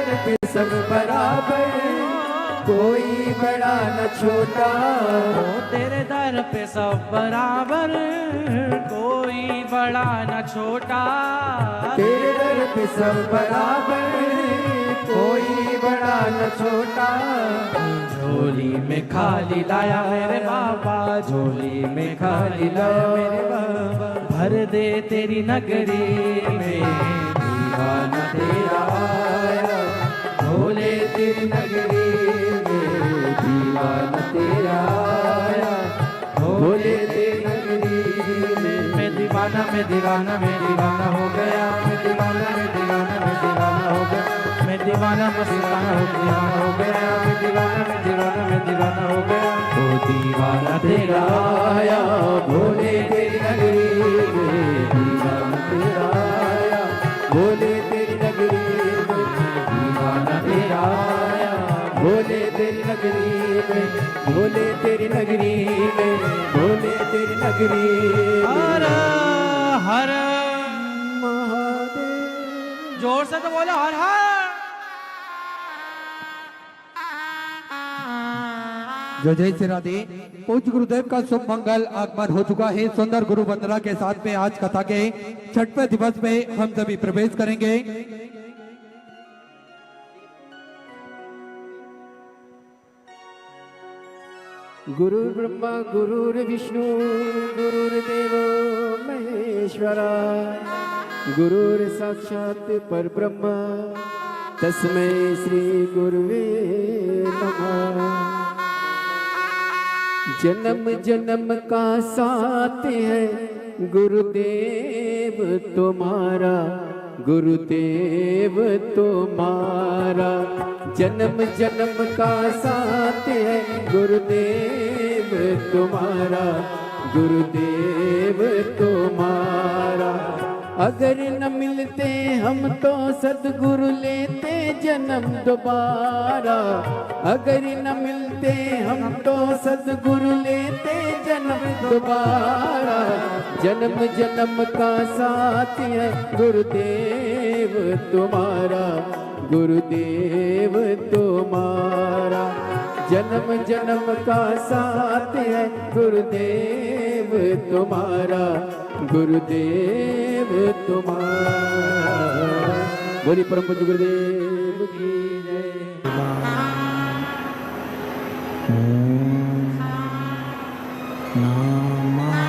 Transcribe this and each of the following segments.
दर पे सब बराबर, कोई बड़ा न छोटा। तेरे दर पे सब बराबर, कोई बड़ा न छोटा। तेरे दर पे सब बराबर, कोई बड़ा न छोटा। झोली में खाली लाया मेरे बाबा, झोली में खाली लाया मेरे बाबा। भर दे तेरी नगरी में, दीवाना तेरा आया। भोले तेरी नगरी में दीवाना तेरा आया। भोले तेरी नगरी में मैं दीवाना हो गया। मैं दीवाना हो गया। मैं दीवाना मस्ताना हो गया। मैं दीवाना हो गया। ओ दीवाना तेरा आया। भोले तेरी नगरी में दीवाना तेरा आया। भोले तेरी नगरी में दीवाना तेरा आया। भोले तेरी नगरी में, भोले तेरी नगरी में, भोले तेरी नगरी में। हर हर महादेव। जोर से तो बोलो हर हर। जय जय श्री राधे। पूज्य गुरुदेव का शुभ मंगल आगमन हो चुका है। सुंदर गुरु वंदना के साथ में आज कथा के 6वें दिवस में हम सभी प्रवेश करेंगे। गुरु ब्रह्मा गुरुर्विष्णु गुरुर्देवो महेश्वरा, गुरुर्साक्षात् परब्रह्म तस्मै श्री गुरुवे नमः। जन्म जन्म का साथ है गुरुदेव तुम्हारा, गुरुदेव तुम्हारा। जन्म जन्म का साथ है गुरुदेव तुम्हारा, गुरुदेव तुम्हारा। अगर न मिलते हम तो सद्गुरु लेते जन्म दोबारा। अगर न मिलते हम तो सद्गुरु लेते जन्म दोबारा। जन्म जन्म का साथ है गुरुदेव तुम्हारा, गुरुदेव तुम्हारा। जन्म जन्म का साथ है गुरुदेव तुम्हारा, गुरुदेव तुम्हारा। बोली परम पूज्य गुरुदेव की जय। नमः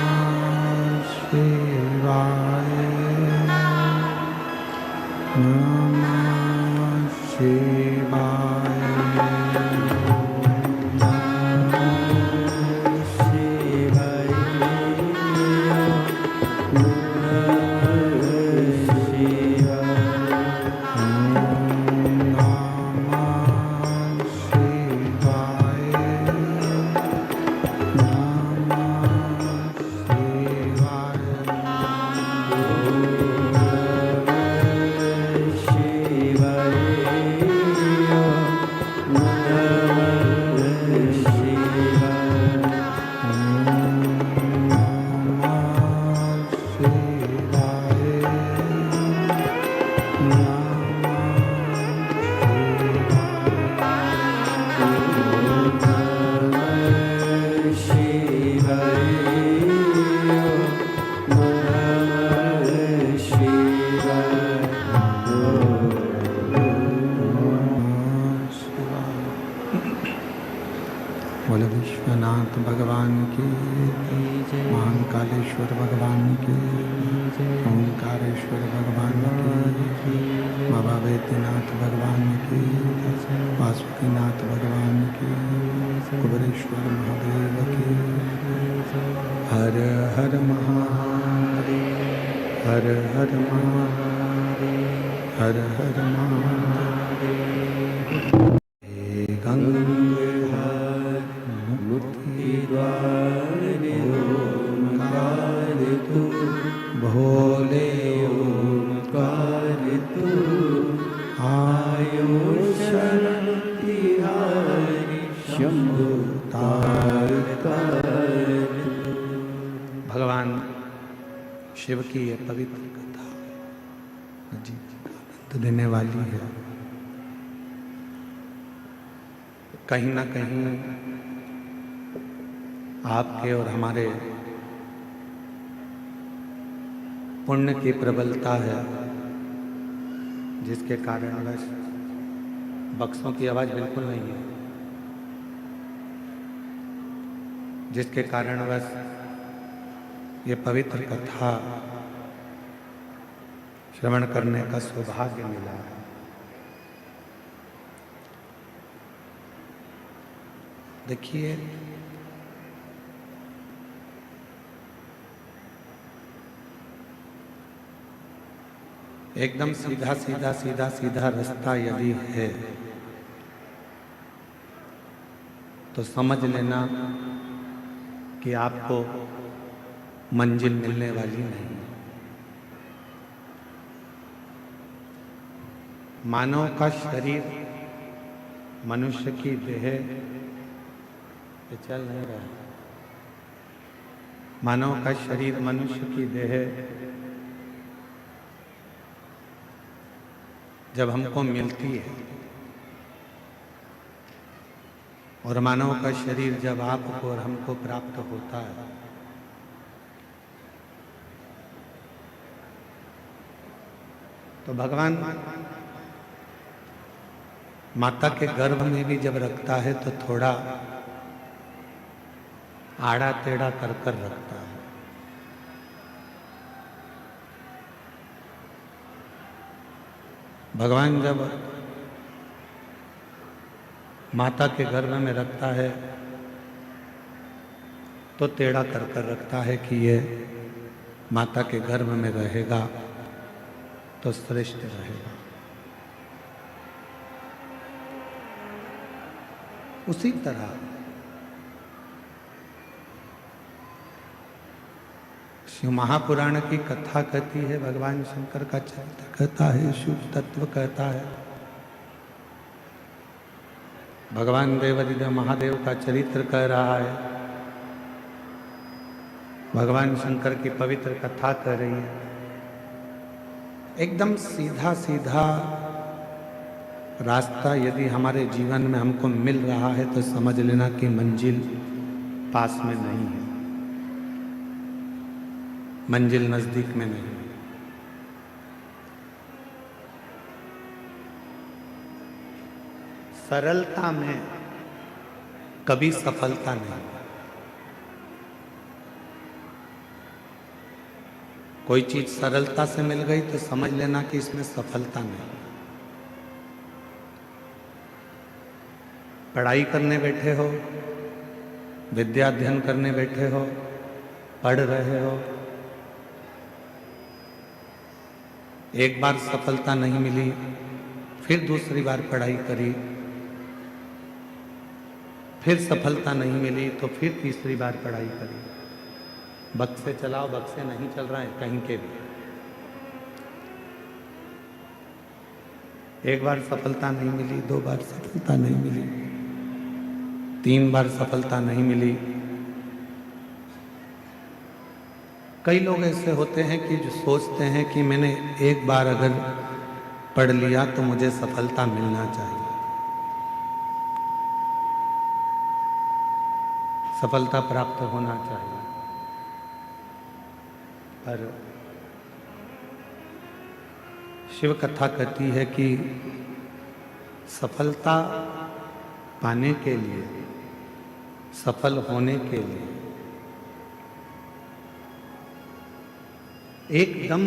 शिवाय। नमः शिवाय। बोलो विश्वनाथ भगवान की, महाकालेश्वर भगवान की, ओंकारेश्वर भगवान की, बाबा वैद्यनाथ भगवान की, वासुकीनाथ भगवान की, कुबेरेश्वर महादेव की। हर हर महादेव, हर हर महादेव, हर हर महादेव। ओंकार तू, भोले ओंकार तू, आयो शरण तिहारी शंभु तारक। भगवान शिव की यह पवित्र कथा जी आनंद देने वाली है। कहीं ना कहीं आपके और हमारे पुण्य की प्रबलता है, जिसके कारण बस बक्सों की आवाज़ बिल्कुल नहीं है, जिसके कारण बस ये पवित्र कथा श्रवण करने का सौभाग्य मिला है। देखिए, एकदम सीधा सीधा सीधा सीधा रास्ता यदि है तो समझ लेना कि आपको मंजिल मिलने वाली नहीं। मानव का शरीर, मनुष्य की देह ये चल नहीं रहा है। मानव का शरीर, मनुष्य की देह जब हमको मिलती है और मानव का शरीर जब आपको और हमको प्राप्त होता है तो भगवान माता के गर्भ में भी जब रखता है तो थोड़ा आड़ा टेढ़ा कर कर रखता है। भगवान जब माता के गर्भ में रखता है तो टेढ़ा कर कर रखता है कि ये माता के गर्भ में रहेगा तो श्रेष्ठ रहेगा। उसी तरह शिव महापुराण की कथा कहती है, भगवान शंकर का चरित्र कहता है, शिव तत्व कहता है, भगवान देवादिदेव महादेव का चरित्र कह रहा है, भगवान शंकर की पवित्र कथा कह रही है। एकदम सीधा सीधा रास्ता यदि हमारे जीवन में हमको मिल रहा है तो समझ लेना कि मंजिल पास में नहीं है, मंजिल नजदीक में नहीं। सरलता में कभी सफलता नहीं। कोई चीज सरलता से मिल गई तो समझ लेना कि इसमें सफलता नहीं। पढ़ाई करने बैठे हो, विद्या अध्ययन करने बैठे हो, पढ़ रहे हो, एक बार सफलता नहीं मिली, फिर दूसरी बार पढ़ाई करी, फिर सफलता नहीं मिली तो फिर तीसरी बार पढ़ाई करी। बक्से चलाओ, बक्से नहीं चल रहे हैं कहीं के भी। एक बार सफलता नहीं मिली, दो बार सफलता नहीं मिली, तीन बार सफलता नहीं मिली। कई लोग ऐसे होते हैं कि जो सोचते हैं कि मैंने एक बार अगर पढ़ लिया तो मुझे सफलता मिलना चाहिए, सफलता प्राप्त होना चाहिए। पर शिव कथा कहती है कि सफलता पाने के लिए, सफल होने के लिए एकदम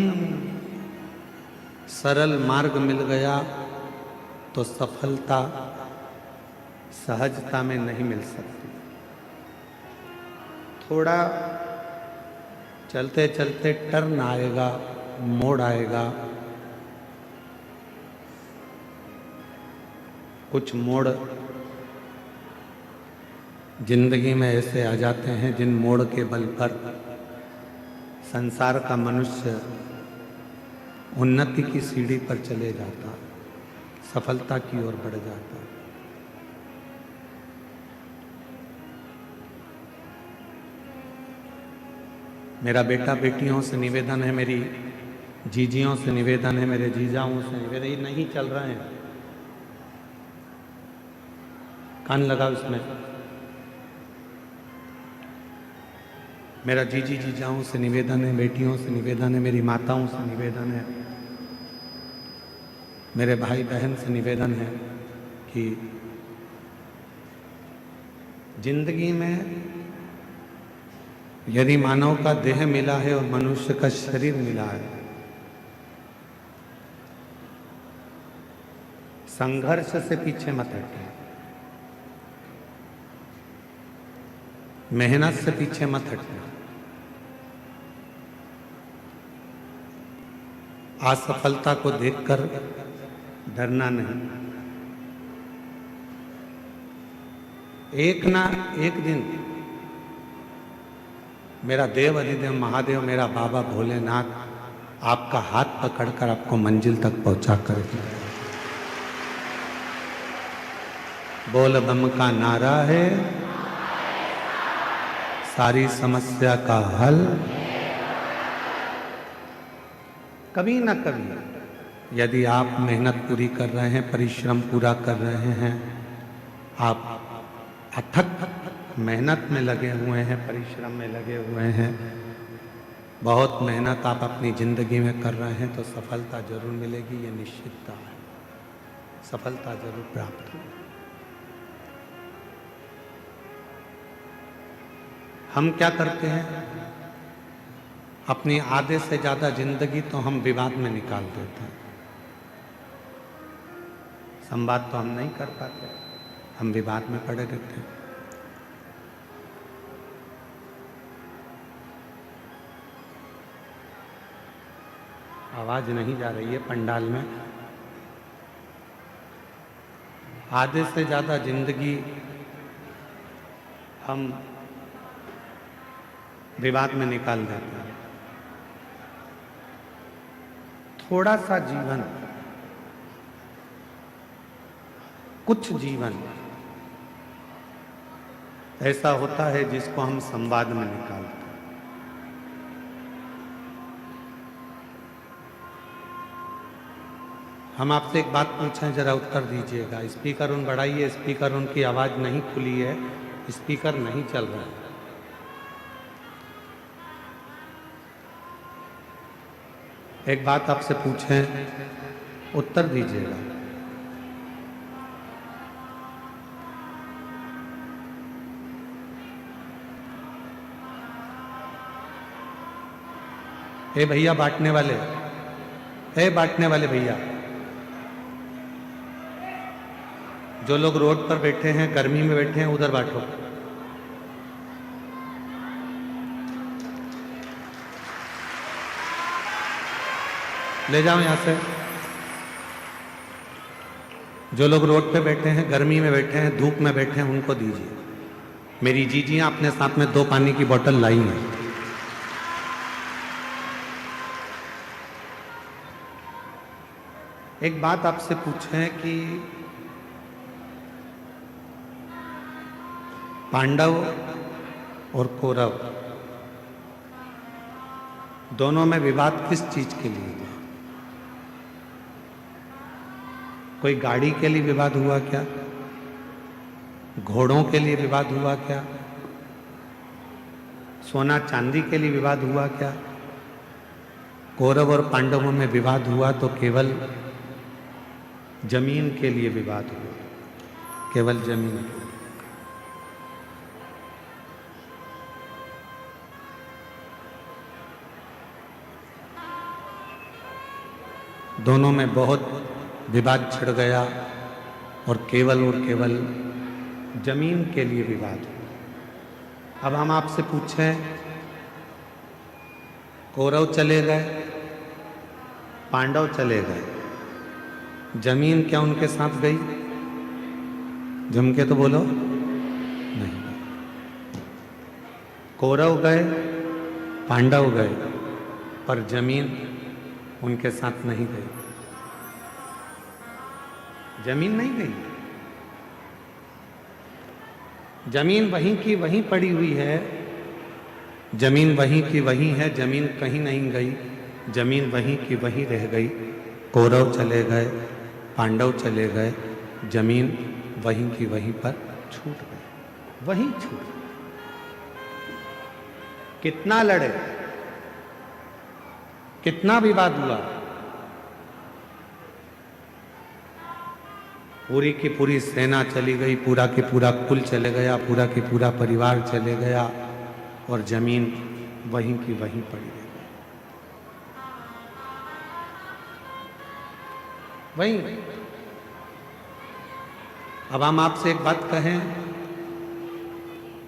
सरल मार्ग मिल गया तो सफलता सहजता में नहीं मिल सकती। थोड़ा चलते चलते टर्न आएगा, मोड़ आएगा। कुछ मोड़ जिंदगी में ऐसे आ जाते हैं जिन मोड़ के बल पर संसार का मनुष्य उन्नति की सीढ़ी पर चले जाता, सफलता की ओर बढ़ जाता। मेरा बेटा बेटियों से निवेदन है, मेरी जीजियों से निवेदन है, मेरे जीजाओं से निवेदन, ये नहीं चल रहे हैं। कान लगाओ इसमें। मेरा जीजी जीजाओं से निवेदन है, बेटियों से निवेदन है, मेरी माताओं से निवेदन है, मेरे भाई बहन से निवेदन है कि जिंदगी में यदि मानव का देह मिला है और मनुष्य का शरीर मिला है, संघर्ष से पीछे मत हटना, मेहनत से पीछे मत हटना, असफलता को देखकर डरना नहीं। एक ना एक दिन मेरा देव अधिदेव महादेव, मेरा बाबा भोलेनाथ आपका हाथ पकड़कर आपको मंजिल तक पहुंचा कर बोल बम का नारा है, सारी समस्या का हल। कभी ना कभी यदि आप मेहनत पूरी कर रहे हैं, परिश्रम पूरा कर रहे हैं, आप अथक मेहनत में लगे हुए हैं, परिश्रम में लगे हुए हैं, बहुत मेहनत आप अपनी जिंदगी में कर रहे हैं, तो सफलता जरूर मिलेगी, ये निश्चितता है, सफलता जरूर प्राप्त होगी। हम क्या करते हैं, अपनी आधे से ज्यादा जिंदगी तो हम विवाद में निकाल देते हैं। संवाद तो हम नहीं कर पाते, हम विवाद में पड़े रहते हैं। आवाज नहीं जा रही है पंडाल में। आधे से ज्यादा जिंदगी हम विवाद में निकाल देते हैं। थोड़ा सा जीवन, कुछ जीवन ऐसा होता है जिसको हम संवाद में निकालते हैं। हम आपसे एक बात पूछें, जरा उत्तर दीजिएगा। स्पीकर उन बढ़ाइए, स्पीकर उनकी आवाज नहीं खुली है, स्पीकर नहीं चल रहा है। एक बात आपसे पूछें, उत्तर दीजिएगा। ए भैया बांटने वाले, ए बांटने वाले भैया, जो लोग रोड पर बैठे हैं, गर्मी में बैठे हैं, उधर बांटो। ले जाओ यहां से। जो लोग रोड पे बैठे हैं, गर्मी में बैठे हैं, धूप में बैठे हैं, उनको दीजिए। मेरी जीजियां अपने साथ में 2 पानी की बोतल लाई हैं। एक बात आपसे पूछें कि पांडव और कौरव दोनों में विवाद किस चीज के लिए हुआ? कोई गाड़ी के लिए विवाद हुआ क्या? घोड़ों के लिए विवाद हुआ क्या? सोना चांदी के लिए विवाद हुआ क्या? कौरव और पांडवों में विवाद हुआ तो केवल जमीन के लिए विवाद हुआ, केवल जमीन। दोनों में बहुत विवाद छिड़ गया और केवल जमीन के लिए विवाद हुआ। अब हम आपसे पूछें, कौरव चले गए, पांडव चले गए, जमीन क्या उनके साथ गई? जम के तो बोलो, नहीं। कौरव गए, पांडव गए, पर जमीन उनके साथ नहीं गई। जमीन नहीं गई, जमीन वहीं की वहीं पड़ी हुई है, जमीन वहीं की वहीं है, जमीन कहीं नहीं गई, जमीन वहीं की वहीं रह गई। कौरव चले गए, पांडव चले गए, जमीन वहीं की वहीं पर छूट गए, वहीं छूट गए। कितना लड़े, कितना विवाद हुआ, पूरी की पूरी सेना चली गई, पूरा की पूरा कुल चले गया, पूरा की पूरा परिवार चले गया, और जमीन वहीं की वहीं पड़ी रह गई। वहीं। अब हम आपसे एक बात कहें,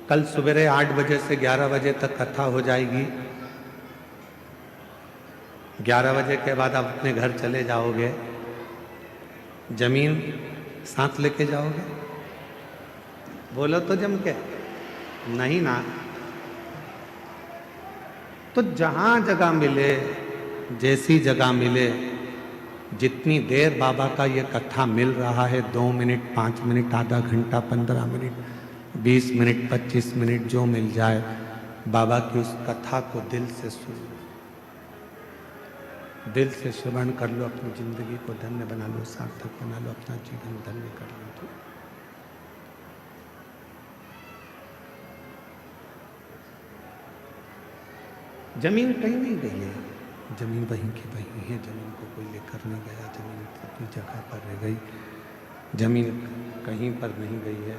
कल सवेरे 8 बजे से 11 बजे तक कथा हो जाएगी। 11 बजे के बाद आप अपने घर चले जाओगे, जमीन साथ लेके जाओगे? बोलो तो जम के, नहीं ना। तो जहां जगह मिले, जैसी जगह मिले, जितनी देर बाबा का ये कथा मिल रहा है, 2 मिनट, 5 मिनट, आधा घंटा, 15 मिनट, 20 मिनट, 25 मिनट, जो मिल जाए, बाबा की उस कथा को दिल से सुन लो, दिल से श्रवण कर लो, अपनी जिंदगी को धन्य बना लो, सार्थक बना लो, अपना जीवन धन्य कर लो। तो जमीन कहीं नहीं गई है, जमीन वहीं की वहीं है, जमीन को कोई लेकर नहीं गया, जमीन अपनी जगह पर रह गई, जमीन कहीं पर नहीं गई है।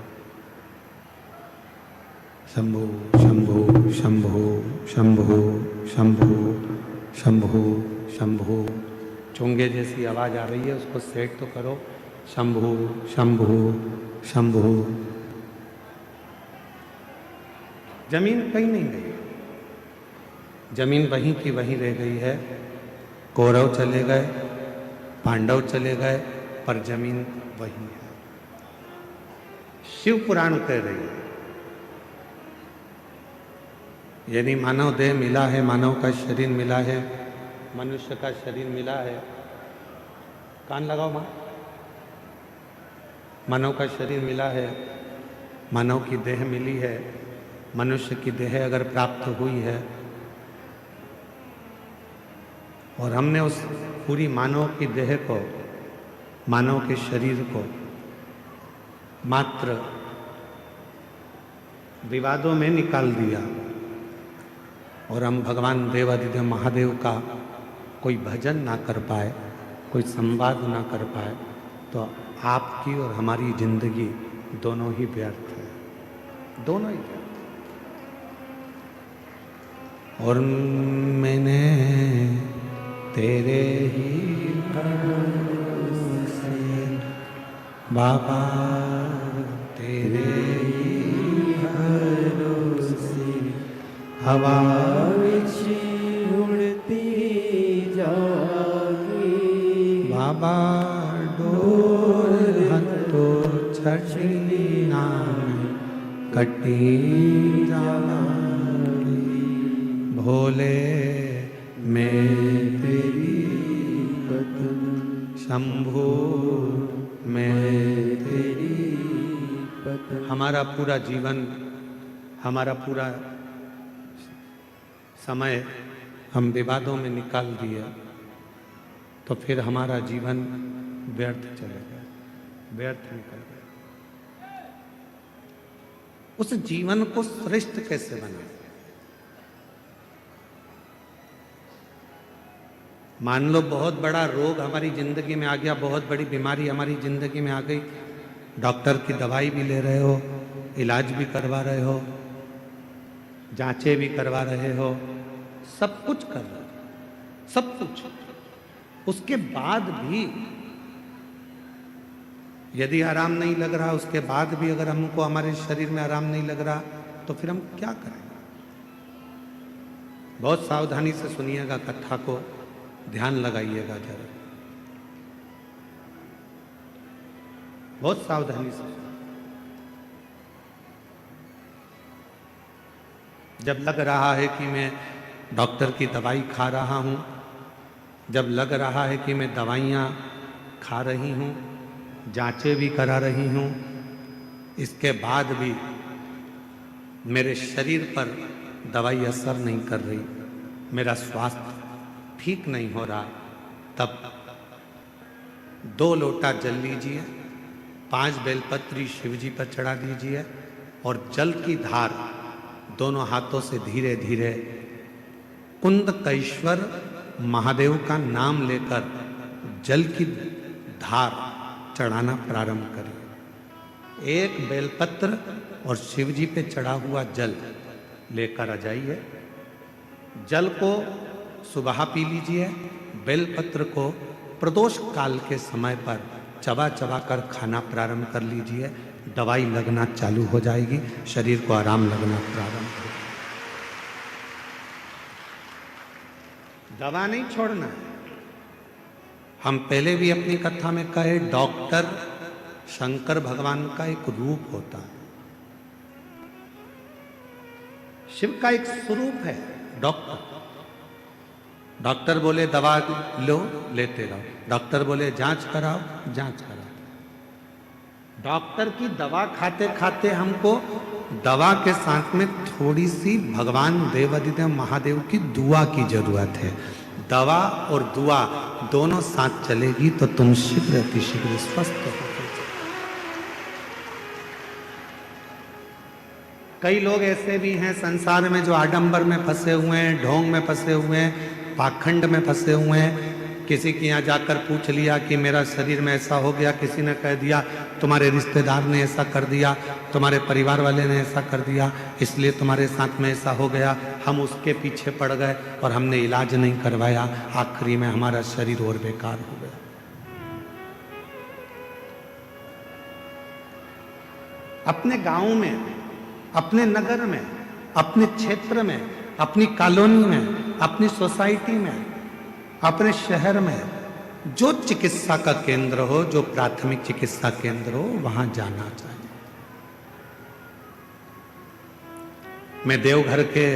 शंभो शंभो शंभो शंभो शंभो शंभो शंभो। चोंगे जैसी आवाज आ रही है, उसको सेट तो करो। शंभो शंभो शंभो। जमीन कहीं नहीं गई, जमीन वहीं की वहीं रह गई है। कौरव चले गए, पांडव चले गए, पर जमीन वहीं है। शिव पुराण कह रही है, यदि मानव देह मिला है, मानव का शरीर मिला है, मनुष्य का शरीर मिला है, कान लगाओ मां, मानव का शरीर मिला है, मानव की देह मिली है, मनुष्य की देह अगर प्राप्त हुई है, और हमने उस पूरी मानव की देह को, मानव के शरीर को मात्र विवादों में निकाल दिया, और हम भगवान देवादिदेव महादेव का कोई भजन ना कर पाए, कोई संवाद ना कर पाए, तो आपकी और हमारी जिंदगी दोनों ही व्यर्थ है, दोनों ही व्यर्थ। और मैंने तेरे ही भरोसे बाबा, तेरे ही भरोसे हवा उड़ती जागी, बाबा डोर हतो छठी नाम कटी जागी, भोले मैं तेरी पत्नी, शंभो मैं तेरी पत्नी। हमारा पूरा जीवन, हमारा पूरा समय हम विवादों में निकाल दिया, तो फिर हमारा जीवन व्यर्थ चले गया, व्यर्थ निकल गया। उस जीवन को श्रेष्ठ कैसे बनाए? मान लो बहुत बड़ा रोग हमारी जिंदगी में आ गया, बहुत बड़ी बीमारी हमारी जिंदगी में आ गई, डॉक्टर की दवाई भी ले रहे हो, इलाज भी करवा रहे हो, जांचें भी करवा रहे हो, सब कुछ कर रहे हो, सब कुछ। उसके बाद भी यदि आराम नहीं लग रहा, उसके बाद भी अगर हमको हमारे शरीर में आराम नहीं लग रहा, तो फिर हम क्या करेंगे? बहुत सावधानी से सुनिएगा कथा को, ध्यान लगाइएगा जरा, बहुत सावधानी से। जब लग रहा है कि मैं डॉक्टर की दवाई खा रहा हूं, जब लग रहा है कि मैं दवाइयां खा रही हूं, जांचें भी करा रही हूं, इसके बाद भी मेरे शरीर पर दवाई असर नहीं कर रही, मेरा स्वास्थ्य ठीक नहीं हो रहा, तब 2 लोटा जल लीजिए, 5 बेलपत्री शिव जी पर चढ़ा दीजिए और जल की धार दोनों हाथों से धीरे धीरे कुंदकेश्वर महादेव का नाम लेकर जल की धार चढ़ाना प्रारंभ करिए। 1 बेलपत्र और शिव जी पे चढ़ा हुआ जल लेकर आ जाइए। जल को सुबह पी लीजिए। बेलपत्र को प्रदोष काल के समय पर चबा चबा कर खाना प्रारंभ कर लीजिए। दवाई लगना चालू हो जाएगी, शरीर को आराम लगना प्रारंभ हो। दवा नहीं छोड़ना है। हम पहले भी अपनी कथा में कहे, डॉक्टर शंकर भगवान का एक रूप होता है, शिव का एक स्वरूप है डॉक्टर। डॉक्टर बोले दवा लो, लेते रहो। डॉक्टर बोले जांच कराओ, जांच कराओ। डॉक्टर की दवा खाते खाते हमको दवा के साथ में थोड़ी सी भगवान देवादिदेव महादेव की दुआ की जरूरत है। दवा और दुआ दोनों साथ चलेगी तो तुम शीघ्र अतिशीघ्र स्वस्थ हो। कई लोग ऐसे भी हैं संसार में जो आडंबर में फंसे हुए हैं, ढोंग में फंसे हुए हैं, पाखंड में फंसे हुए हैं। किसी के यहाँ जाकर पूछ लिया कि मेरा शरीर में ऐसा हो गया, किसी ने कह दिया तुम्हारे रिश्तेदार ने ऐसा कर दिया, तुम्हारे परिवार वाले ने ऐसा कर दिया, इसलिए तुम्हारे साथ में ऐसा हो गया। हम उसके पीछे पड़ गए और हमने इलाज नहीं करवाया, आखिरी में हमारा शरीर और बेकार हो गया। अपने गांव में, अपने नगर में, अपने क्षेत्र में, अपनी कॉलोनी में, अपनी सोसाइटी में, अपने शहर में जो चिकित्सा का केंद्र हो, जो प्राथमिक चिकित्सा केंद्र हो, वहां जाना चाहिए। मैं देवघर के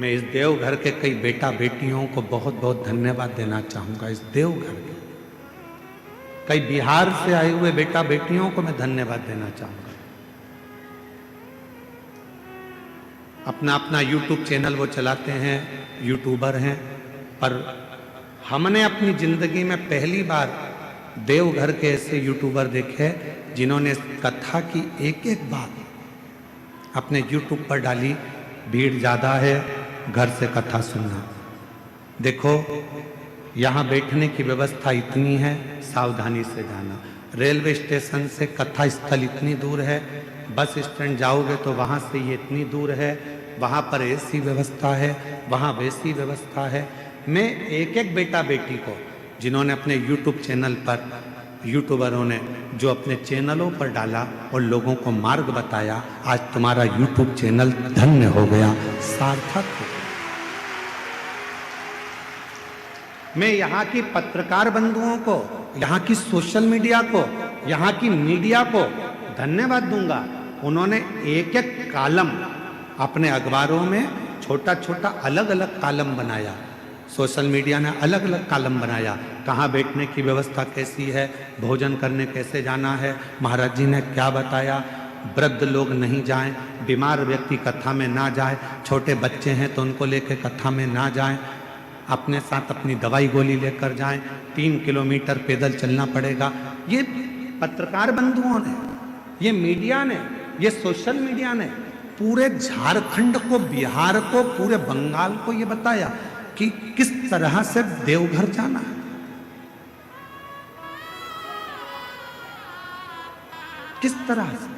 इस देवघर के कई बेटा बेटियों को बहुत बहुत धन्यवाद देना चाहूंगा। इस देवघर के कई बिहार से आए हुए बेटा बेटियों को मैं धन्यवाद देना चाहूंगा। अपना अपना यूट्यूब चैनल वो चलाते हैं, यूट्यूबर हैं, पर हमने अपनी जिंदगी में पहली बार देवघर के ऐसे यूट्यूबर देखे जिन्होंने कथा की एक एक बात अपने यूट्यूब पर डाली। भीड़ ज़्यादा है, घर से कथा सुनना। देखो यहाँ बैठने की व्यवस्था इतनी है, सावधानी से जाना। रेलवे स्टेशन से कथा स्थल इतनी दूर है, बस स्टैंड जाओगे तो वहाँ से ये इतनी दूर है, वहाँ पर ऐसी व्यवस्था है, वहाँ वैसी व्यवस्था है। मैं एक एक बेटा बेटी को जिन्होंने अपने यूट्यूब चैनल पर, यूट्यूबरों ने जो अपने चैनलों पर डाला और लोगों को मार्ग बताया, आज तुम्हारा यूट्यूब चैनल धन्य हो गया, सार्थक हो गया। मैं यहाँ की पत्रकार बंधुओं को, यहाँ की सोशल मीडिया को, यहाँ की मीडिया को धन्यवाद दूंगा। उन्होंने एक एक कॉलम अपने अखबारों में छोटा छोटा अलग अलग कॉलम बनाया। सोशल मीडिया ने अलग अलग कॉलम बनाया, कहाँ बैठने की व्यवस्था कैसी है, भोजन करने कैसे जाना है, महाराज जी ने क्या बताया, वृद्ध लोग नहीं जाएं, बीमार व्यक्ति कथा में ना जाए, छोटे बच्चे हैं तो उनको लेकर कथा में ना जाएं, अपने साथ अपनी दवाई गोली लेकर जाएं, 3 किलोमीटर पैदल चलना पड़ेगा। ये पत्रकार बंधुओं ने, ये मीडिया ने, ये सोशल मीडिया ने पूरे झारखंड को, बिहार को, पूरे बंगाल को ये बताया कि किस तरह से देवघर जाना है। किस तरह से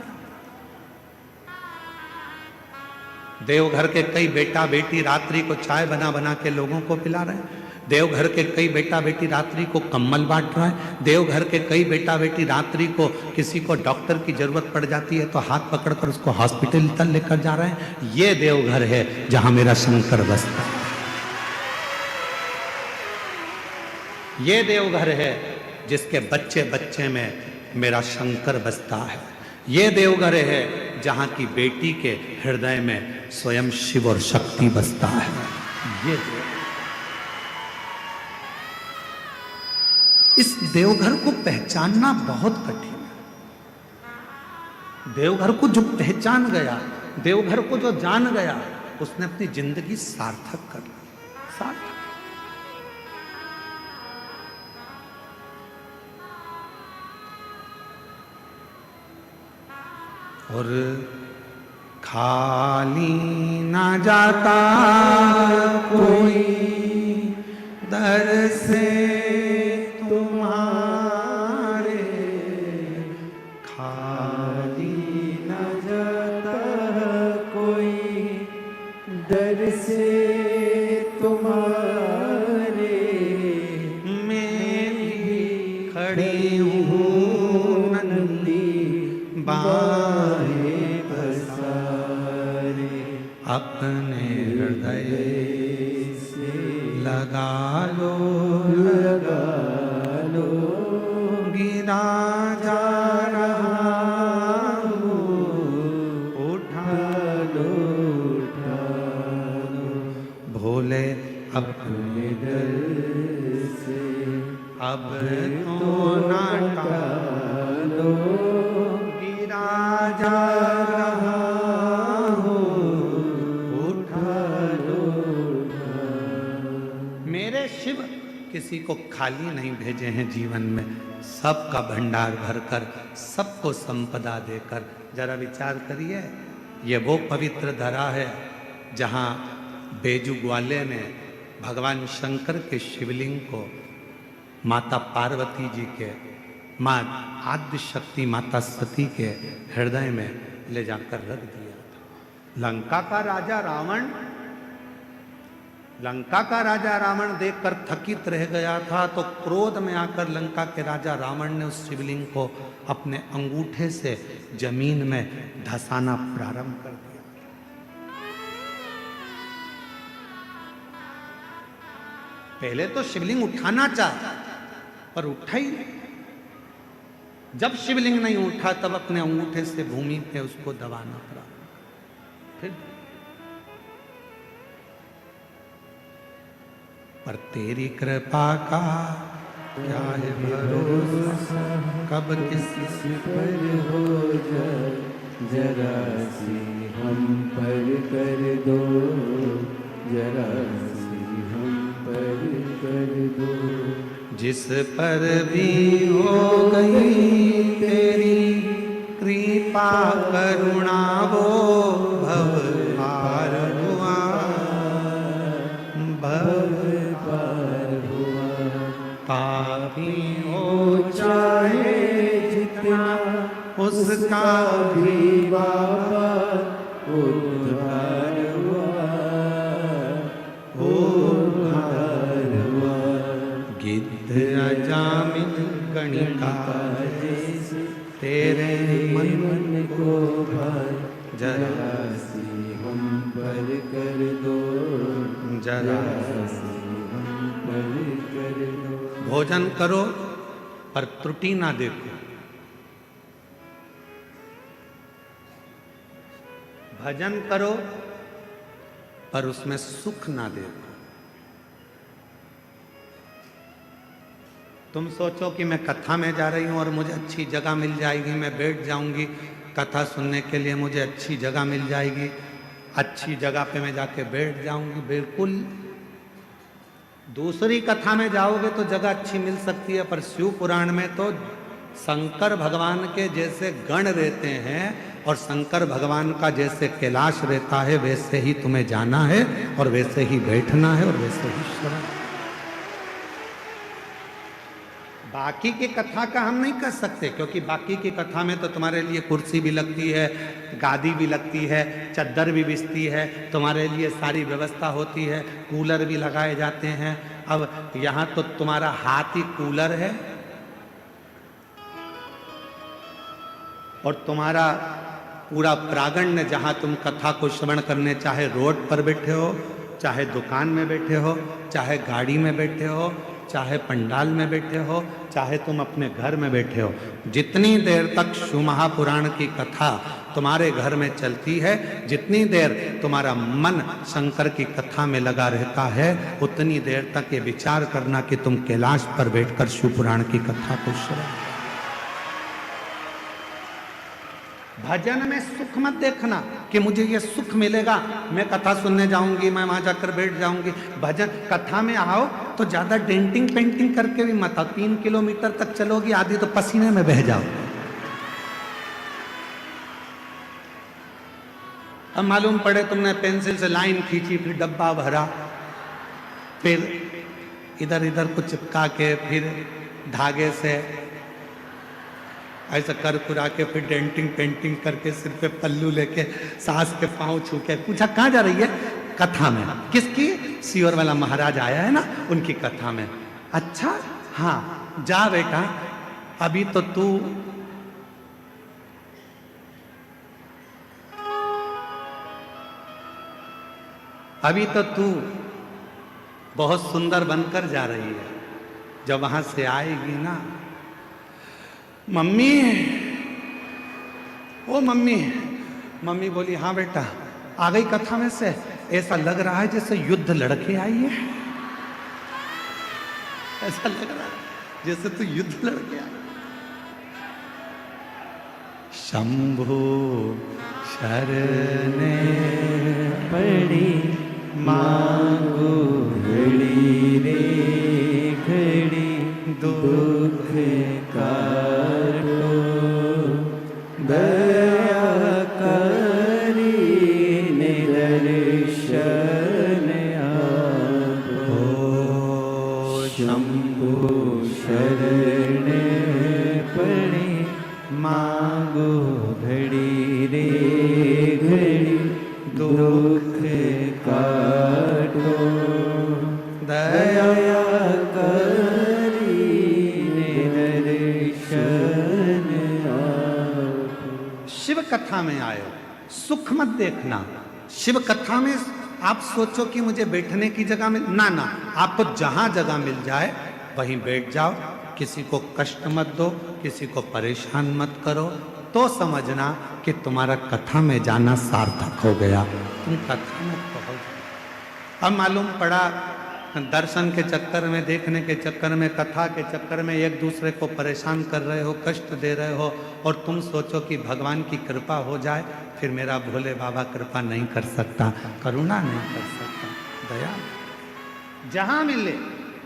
देवघर के कई बेटा बेटी रात्रि को चाय बना बना के लोगों को पिला रहे हैं। देवघर के कई बेटा बेटी रात्रि को कंबल बांट रहे हैं। देवघर के कई बेटा बेटी रात्रि को किसी को डॉक्टर की जरूरत पड़ जाती है तो हाथ पकड़कर उसको हॉस्पिटल तक लेकर जा रहे हैं। ये देवघर है जहां मेरा शंकर बसता है। ये देवघर है जिसके बच्चे बच्चे में मेरा शंकर बसता है। ये देवघर है जहां की बेटी के हृदय में स्वयं शिव और शक्ति बसता है। ये इस देवघर को पहचानना बहुत कठिन है। देवघर को जो पहचान गया, देवघर को जो जान गया, उसने अपनी जिंदगी सार्थक कर ली। सार्थक। और खाली ना जाता कोई दर से तुम्हारे, खाली न जाता कोई दर से तुम्हारे, मैं भी खड़ी हूँ नंदी बाहें पसारे, अपने हृदय से लगा लो, लगा लो, गिरा जा रहा हूँ, उठा लो, उठा लो, भोले अपने अपने दर से अब तो ना लो, गिरा जा रहा हूँ, उठा लो। मेरे शिव किसी को खाली नहीं भेजे हैं जीवन में, सबका भंडार भरकर, सबको संपदा देकर। जरा विचार करिए, ये वो पवित्र धरा है जहाँ बेजू ग्वाले ने भगवान शंकर के शिवलिंग को माता पार्वती जी के, माँ आद्य शक्ति माता सती के हृदय में ले जाकर रख दिया था। लंका का राजा रावण देखकर थकित रह गया था, तो क्रोध में आकर लंका के राजा रावण ने उस शिवलिंग को अपने अंगूठे से जमीन में धंसाना प्रारंभ कर दिया। पहले तो शिवलिंग उठाना चाहा पर उठा ही नहीं। जब शिवलिंग नहीं उठा तब अपने अंगूठे से भूमि पे उसको दबाना पड़ा। फिर पर तेरी कृपा का क्या है भरोसा, कब किसी पर हो जाए जरा सी हम पर कर दो, जरा सी हम पर कर दो, जिस पर भी हो गई तेरी कृपा करुणा वो भव पार हुआ, भव पार हुआ। पापी हो चाहे जितना उसका भी बाबा उद्धार हुआ, उद्धार हुआ। गिद्ध अजामिल गणिका तेरे मन को भाई जरा सी हम पर कर दो, जरा सी हम पर कर दो। भोजन करो पर त्रुटि ना देखो, भजन करो पर उसमें सुख ना देखो। तुम सोचो कि मैं कथा में जा रही हूं और मुझे अच्छी जगह मिल जाएगी, मैं बैठ जाऊंगी कथा सुनने के लिए, मुझे अच्छी जगह मिल जाएगी, अच्छी जगह पे मैं जाके बैठ जाऊंगी। बिल्कुल दूसरी कथा में जाओगे तो जगह अच्छी मिल सकती है, पर शिव पुराण में तो शंकर भगवान के जैसे गण रहते हैं और शंकर भगवान का जैसे कैलाश रहता है, वैसे ही तुम्हें जाना है और वैसे ही बैठना है और वैसे ही श्रवण। बाकी की कथा का हम नहीं कर सकते, क्योंकि बाकी की कथा में तो तुम्हारे लिए कुर्सी भी लगती है, गादी भी लगती है, चद्दर भी बिछती है, तुम्हारे लिए सारी व्यवस्था होती है, कूलर भी लगाए जाते हैं। अब यहाँ तो तुम्हारा हाथ ही कूलर है और तुम्हारा पूरा प्रांगण, जहाँ तुम कथा को श्रवण करने चाहे रोड पर बैठे हो, चाहे दुकान में बैठे हो, चाहे गाड़ी में बैठे हो, चाहे पंडाल में बैठे हो, चाहे तुम अपने घर में बैठे हो, जितनी देर तक शिव महापुराण की कथा तुम्हारे घर में चलती है, जितनी देर तुम्हारा मन शंकर की कथा में लगा रहता है, उतनी देर तक ये विचार करना कि तुम कैलाश पर बैठकर शिव पुराण की कथा को श्रवण। भजन में सुख मत देखना कि मुझे ये सुख मिलेगा, मैं कथा सुनने जाऊंगी, मैं वहां जाकर बैठ जाऊंगी। भजन कथा में आओ तो ज्यादा डेंटिंग पेंटिंग करके भी मत आओ, 3 किलोमीटर तक चलोगी, आधी तो पसीने में बह जाओ। अब मालूम पड़े तुमने पेंसिल से लाइन खींची, फिर डब्बा भरा, फिर इधर इधर को चिपका के, फिर धागे से ऐसा कर कुरा के, फिर डेंटिंग पेंटिंग करके, सिर पे पल्लू लेके, सास के पांव छू के पूछा कहाँ जा रही है? कथा में। किसकी? सियोर वाला महाराज आया है ना, उनकी कथा में। अच्छा हाँ जा बेटा, अभी तो तू बहुत सुंदर बनकर जा रही है, जब वहां से आएगी ना, मम्मी, ओ मम्मी। मम्मी बोली हाँ बेटा, आ गई कथा में से? ऐसा लग रहा है जैसे युद्ध लड़के आई है, ऐसा लग रहा है जैसे तू युद्ध लड़के आई। शंभु शरणे पड़ी मांगो घड़ी रे घड़ी, दुख काटो दया करी निदर्शन आपो। शंभु शरण पड़े मांगो घड़ी रे घड़ी, दुख काटो दया करी निदर्शन आपो। शिव कथा में आयो, सुख मत देखना। शिव कथा में आप सोचो कि मुझे बैठने की जगह मिल, ना ना, आपको जहां जगह मिल जाए वहीं बैठ जाओ। किसी को कष्ट मत दो, किसी को परेशान मत करो, तो समझना कि तुम्हारा कथा में जाना सार्थक हो गया, तुम कथा में पहुंच। अब मालूम पड़ा दर्शन के चक्कर में, देखने के चक्कर में, कथा के चक्कर में एक दूसरे को परेशान कर रहे हो, कष्ट दे रहे हो, और तुम सोचो कि भगवान की कृपा हो जाए। फिर मेरा भोले बाबा कृपा नहीं कर सकता, करुणा नहीं कर सकता, दया। जहां मिले,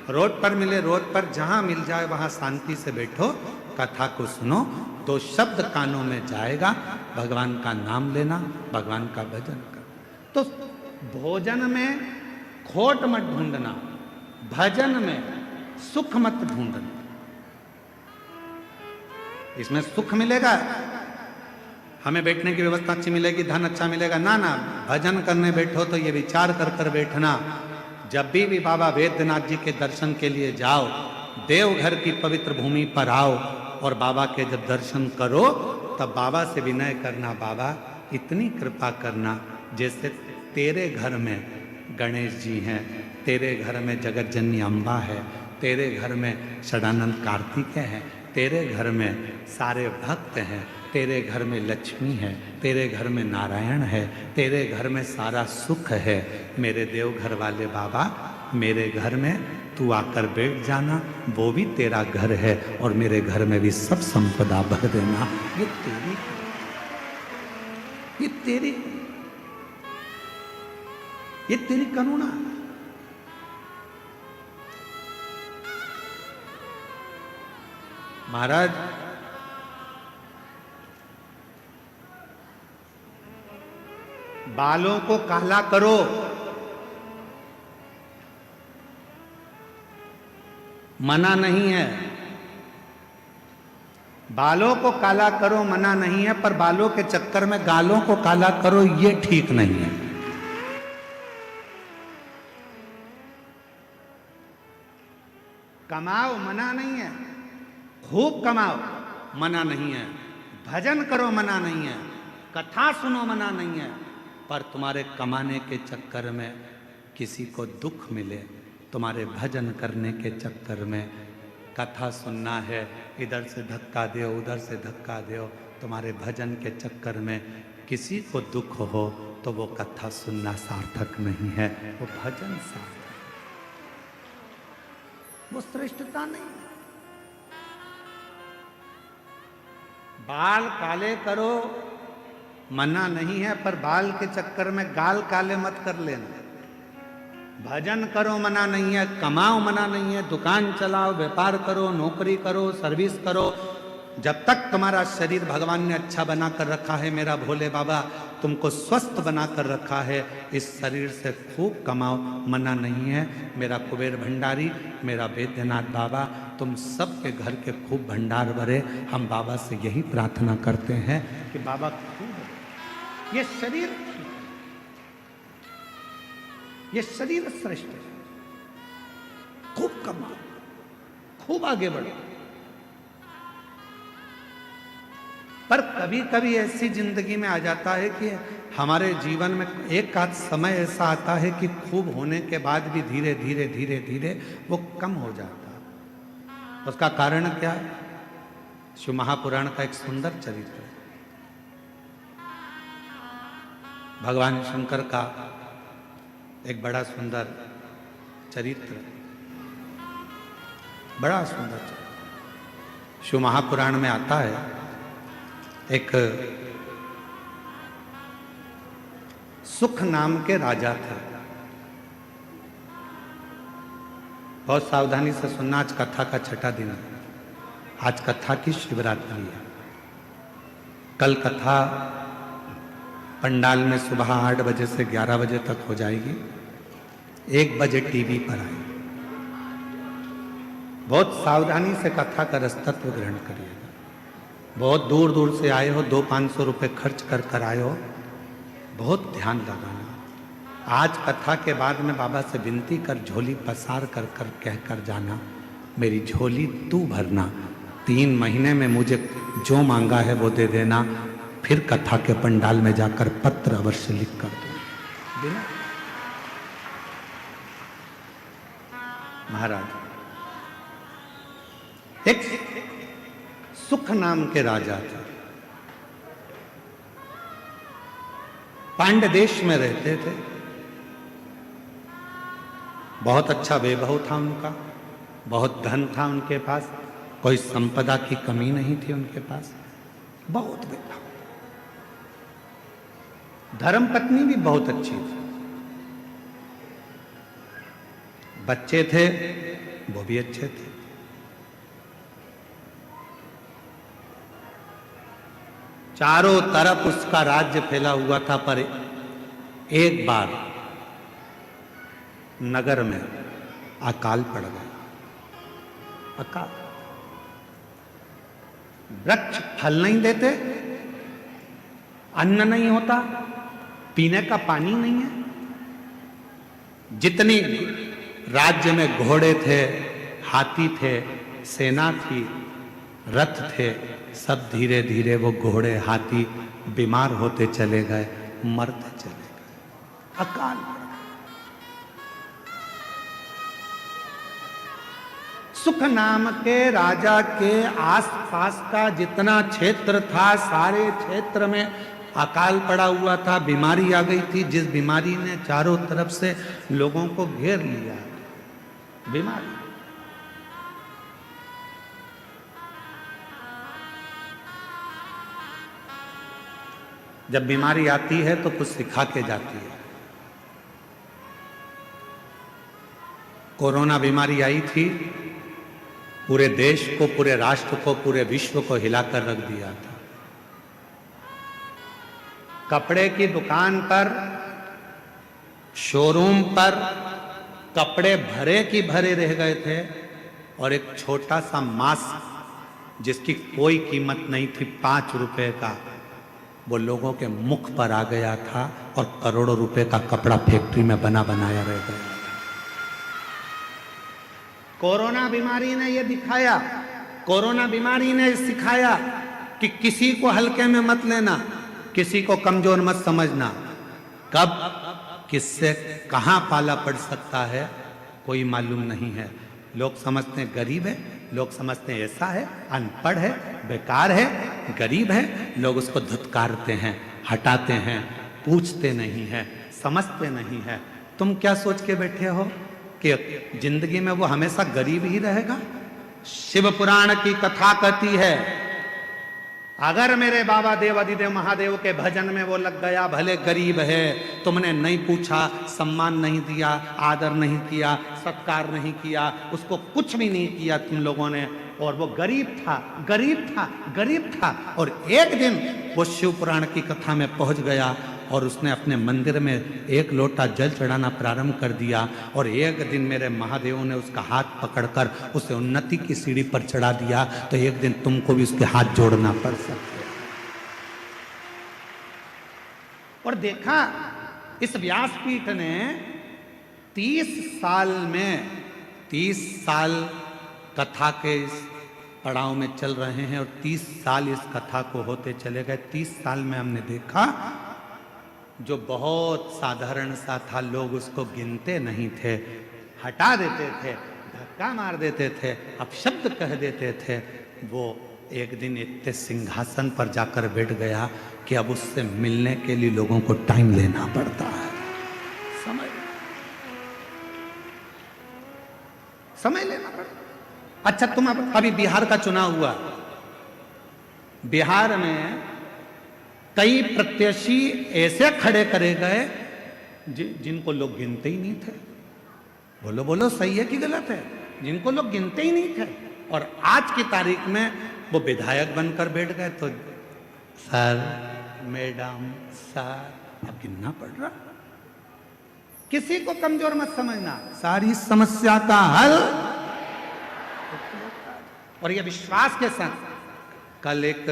रोड पर मिले, रोड पर जहां मिल जाए वहां शांति से बैठो, कथा को सुनो, तो शब्द कानों में जाएगा, भगवान का नाम लेना, भगवान का भजन कर। तो भोजन में खोट मत ढूंढना, भजन में सुख मत ढूंढना। इसमें सुख मिलेगा, हमें बैठने की व्यवस्था अच्छी मिलेगी, धन अच्छा मिलेगा, ना ना। भजन करने बैठो तो ये विचार कर कर बैठना, जब भी बाबा वैद्यनाथ जी के दर्शन के लिए जाओ, देवघर की पवित्र भूमि पर आओ, और बाबा के जब दर्शन करो तब बाबा से विनय करना, बाबा इतनी कृपा करना जैसे तेरे घर में गणेश जी हैं, तेरे घर में जगत जननी अम्बा है, तेरे घर में षडानंद कार्तिकेय हैं, तेरे घर में सारे भक्त हैं, तेरे घर में लक्ष्मी है, तेरे घर में नारायण है, तेरे घर में सारा सुख है। मेरे देवघर वाले बाबा, मेरे घर में तू आकर बैठ जाना, वो भी तेरा घर है, और मेरे घर में भी सब संपदा भर देना। ये तेरी करुणा। महाराज बालों को काला करो, मना नहीं है। बालों को काला करो मना नहीं है, पर बालों के चक्कर में गालों को काला करो ये ठीक नहीं है। कमाओ मना नहीं है, खूब कमाओ मना नहीं है, भजन करो मना नहीं है, कथा सुनो मना नहीं है, पर तुम्हारे कमाने के चक्कर में किसी को दुख मिले, तुम्हारे भजन करने के चक्कर में, कथा सुनना है, इधर से धक्का दो उधर से धक्का दो, तुम्हारे भजन के चक्कर में किसी को दुख हो तो वो कथा सुनना सार्थक नहीं है, वो भजन सार्थक, वो श्रेष्ठता नहीं। बाल काले करो मना नहीं है, पर बाल के चक्कर में गाल काले मत कर लेना। भजन करो मना नहीं है, कमाओ मना नहीं है, दुकान चलाओ, व्यापार करो, नौकरी करो, सर्विस करो, जब तक तुम्हारा शरीर भगवान ने अच्छा बना कर रखा है मेरा भोले बाबा, तुमको स्वस्थ बना कर रखा है, इस शरीर से खूब कमाओ, मना नहीं है। मेरा कुबेर भंडारी, मेरा वैद्यनाथ बाबा, तुम सबके घर के खूब भंडार भरे। हम बाबा से यही प्रार्थना करते हैं कि बाबा खूब ये शरीर श्रेष्ठ है, खूब कमाओ, खूब आगे बढ़ो। पर कभी कभी ऐसी जिंदगी में आ जाता है कि हमारे जीवन में एक आध समय ऐसा आता है कि खूब होने के बाद भी धीरे धीरे धीरे धीरे वो कम हो जाता है। उसका कारण क्या है? शिव महापुराण का एक सुंदर चरित्र है। भगवान शंकर का एक बड़ा सुंदर चरित्र, बड़ा सुंदर चरित्र शिव महापुराण में आता है। एक सुख नाम के राजा थे। बहुत सावधानी से सुनना, आज कथा का छठा दिन है। आज कथा की शिवरात्रि है। कल कथा पंडाल में सुबह 8 बजे से 11 बजे तक हो जाएगी। 1 बजे टीवी पर आएगी। बहुत सावधानी से कथा का रसतत्व ग्रहण करिएगा। बहुत दूर दूर से आए हो, 200-500 रुपये खर्च कर आए हो, बहुत ध्यान लगाना। आज कथा के बाद में बाबा से विनती कर, झोली पसार कर कह कर जाना, मेरी झोली तू भरना, 3 महीने में मुझे जो मांगा है वो दे देना, फिर कथा के पंडाल में जाकर पत्र अवश्य लिख कर दो। महाराज एक सुख नाम के राजा थे। पांड्य देश में रहते थे। बहुत अच्छा वैभव था उनका, बहुत धन था उनके पास, कोई संपदा की कमी नहीं थी उनके पास, बहुत वैभव। धर्मपत्नी भी बहुत अच्छी थी। बच्चे थे वो भी अच्छे थे। चारों तरफ उसका राज्य फैला हुआ था। पर एक बार नगर में अकाल पड़ गया। अकाल, वृक्ष फल नहीं देते, अन्न नहीं होता, पीने का पानी नहीं है। जितनी राज्य में घोड़े थे, हाथी थे, सेना थी, रथ थे, सब धीरे धीरे वो घोड़े हाथी बीमार होते चले गए, मरते चले गए। अकाल। सुख नाम के राजा के आसपास का जितना क्षेत्र था, सारे क्षेत्र में अकाल पड़ा हुआ था, बीमारी आ गई थी, जिस बीमारी ने चारों तरफ से लोगों को घेर लिया। बीमारी। जब बीमारी आती है तो कुछ सिखा के जाती है। कोरोना बीमारी आई थी, पूरे देश को, पूरे राष्ट्र को, पूरे विश्व को हिलाकर रख दिया था। कपड़े की दुकान पर, शोरूम पर कपड़े भरे की भरे रह गए थे, और एक छोटा सा मास्क जिसकी कोई कीमत नहीं थी, 5 रुपए का, वो लोगों के मुख पर आ गया था, और करोड़ों रुपए का कपड़ा फैक्ट्री में बना बनाया रह गया। कोरोना बीमारी ने ये दिखाया, कोरोना बीमारी ने सिखाया कि किसी को हल्के में मत लेना, किसी को कमजोर मत समझना। कब किससे कहां पाला पड़ सकता है कोई मालूम नहीं है। लोग समझते हैं गरीब है, लोग समझते हैं ऐसा है, अनपढ़ है, बेकार है, गरीब है, लोग उसको धुतकारते हैं, हटाते हैं, पूछते नहीं है, समझते नहीं है। तुम क्या सोच के बैठे हो कि जिंदगी में वो हमेशा गरीब ही रहेगा? शिव पुराण की कथा कहती है अगर मेरे बाबा देवाधिदेव महादेव के भजन में वो लग गया, भले गरीब है, तुमने नहीं पूछा, सम्मान नहीं दिया, आदर नहीं किया, सत्कार नहीं किया, उसको कुछ भी नहीं किया तुम लोगों ने, और वो गरीब था, गरीब था, गरीब था, और एक दिन वो शिव पुराण की कथा में पहुंच गया और उसने अपने मंदिर में एक लोटा जल चढ़ाना प्रारंभ कर दिया, और एक दिन मेरे महादेव ने उसका हाथ पकड़कर उसे उन्नति की सीढ़ी पर चढ़ा दिया, तो एक दिन तुमको भी उसके हाथ जोड़ना पड़ सकते। और देखा इस व्यासपीठ ने 30 साल में 30 साल कथा के इस पड़ाव में चल रहे हैं, और 30 साल इस कथा को होते चले गए। 30 साल में हमने देखा जो बहुत साधारण सा था, लोग उसको गिनते नहीं थे, हटा देते थे, धक्का मार देते थे, अपशब्द कह देते थे, वो एक दिन इतने सिंहासन पर जाकर बैठ गया कि अब उससे मिलने के लिए लोगों को टाइम लेना पड़ता है। समय लेना पड़ता। अच्छा, तुम अभी बिहार का चुनाव हुआ, बिहार में कई प्रत्याशी ऐसे खड़े करे गए जिनको लोग गिनते ही नहीं थे। बोलो बोलो, सही है कि गलत है? जिनको लोग गिनते ही नहीं थे, और आज की तारीख में वो विधायक बनकर बैठ गए, तो सर, मैडम, सर, अब गिनना पड़ रहा। किसी को कमजोर मत समझना, सारी समस्या का हल, और ये विश्वास के साथ। कल एक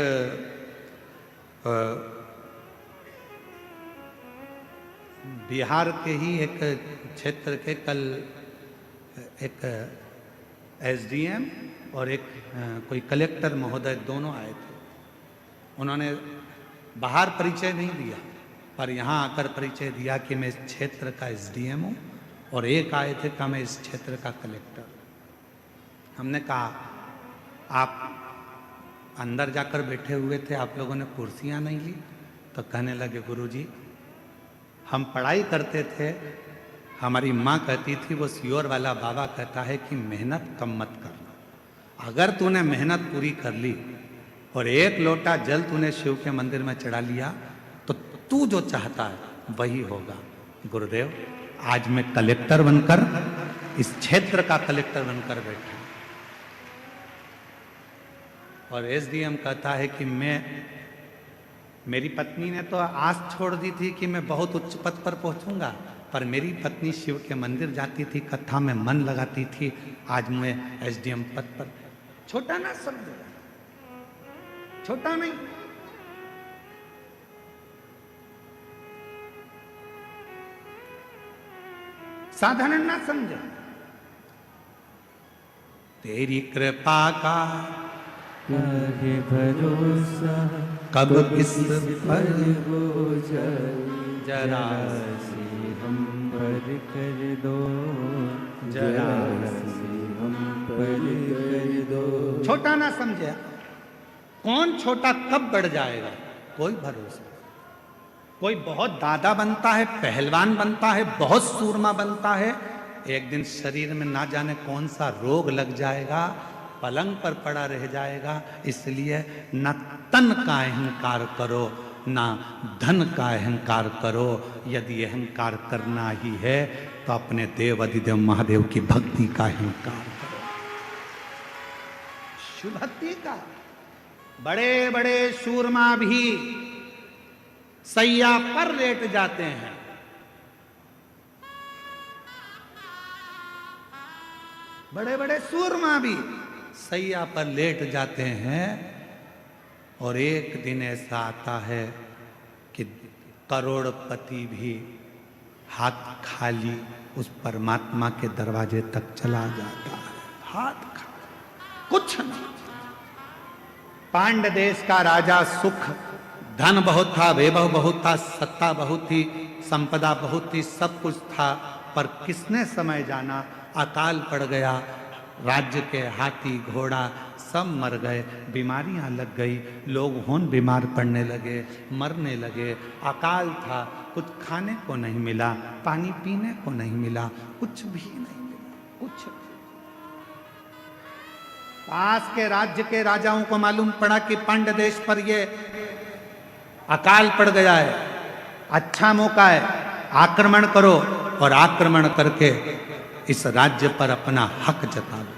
बिहार के ही एक क्षेत्र के कल एक एसडीएम और एक कोई कलेक्टर महोदय दोनों आए थे। उन्होंने बाहर परिचय नहीं दिया, पर यहाँ आकर परिचय दिया कि मैं इस क्षेत्र का एसडीएम हूँ, और एक आए थे कि मैं इस क्षेत्र का कलेक्टर। हमने कहा आप अंदर जाकर बैठे हुए थे, आप लोगों ने कुर्सियाँ नहीं ली? तो कहने लगे गुरुजी, हम पढ़ाई करते थे, हमारी माँ कहती थी, वो सियोर वाला बाबा कहता है कि मेहनत कम मत करना। अगर तूने मेहनत पूरी कर ली और एक लोटा जल तूने शिव के मंदिर में चढ़ा लिया, तो तू जो चाहता है वही होगा। गुरुदेव, आज मैं कलेक्टर बनकर, इस क्षेत्र का कलेक्टर बनकर बैठा, और एसडीएम कहता है कि मेरी पत्नी ने तो आस छोड़ दी थी कि मैं बहुत उच्च पद पर पहुंचूंगा, पर मेरी पत्नी शिव के मंदिर जाती थी, कथा में मन लगाती थी, आज मैं एसडीएम पद पर। छोटा ना समझो, छोटा नहीं। साधारण ना समझो। तेरी कृपा का काहे भरोसा, कब किस पर हो जाए, जरा सी हम पर कर दो, जरा सी हम पर कर दो। छोटा ना समझे। कौन छोटा कब बढ़ जाएगा, कोई भरोसा। कोई बहुत दादा बनता है, पहलवान बनता है, बहुत सूरमा बनता है, एक दिन शरीर में ना जाने कौन सा रोग लग जाएगा, पलंग पर पड़ा रह जाएगा। इसलिए न तन का अहंकार करो, ना धन का अहंकार करो। यदि अहंकार करना ही है तो अपने देव अधिदेव महादेव की भक्ति का अहंकार करो, शिव भक्ति का। बड़े बड़े सूरमा भी सैया पर लेट जाते हैं, बड़े बड़े सूरमा भी सैया पर लेट जाते हैं, और एक दिन ऐसा आता है कि करोड़पति भी हाथ खाली उस परमात्मा के दरवाजे तक चला जाता है, हाथ खाली, कुछ नहीं। पांड्य देश का राजा सुख, धन बहुत था, वैभव बहुत था, सत्ता बहुत थी, संपदा बहुत थी, सब कुछ था, पर किसने समय जाना, अकाल पड़ गया, राज्य के हाथी घोड़ा सब मर गए, बीमारियां लग गई, लोग होन बीमार पड़ने लगे, मरने लगे, अकाल था, कुछ खाने को नहीं मिला, पानी पीने को नहीं मिला, कुछ भी नहीं मिला, कुछ। पास के राज्य के राजाओं को मालूम पड़ा कि पांड्य देश पर ये अकाल पड़ गया है, अच्छा मौका है, आक्रमण करो और आक्रमण करके इस राज्य पर अपना हक जता दो।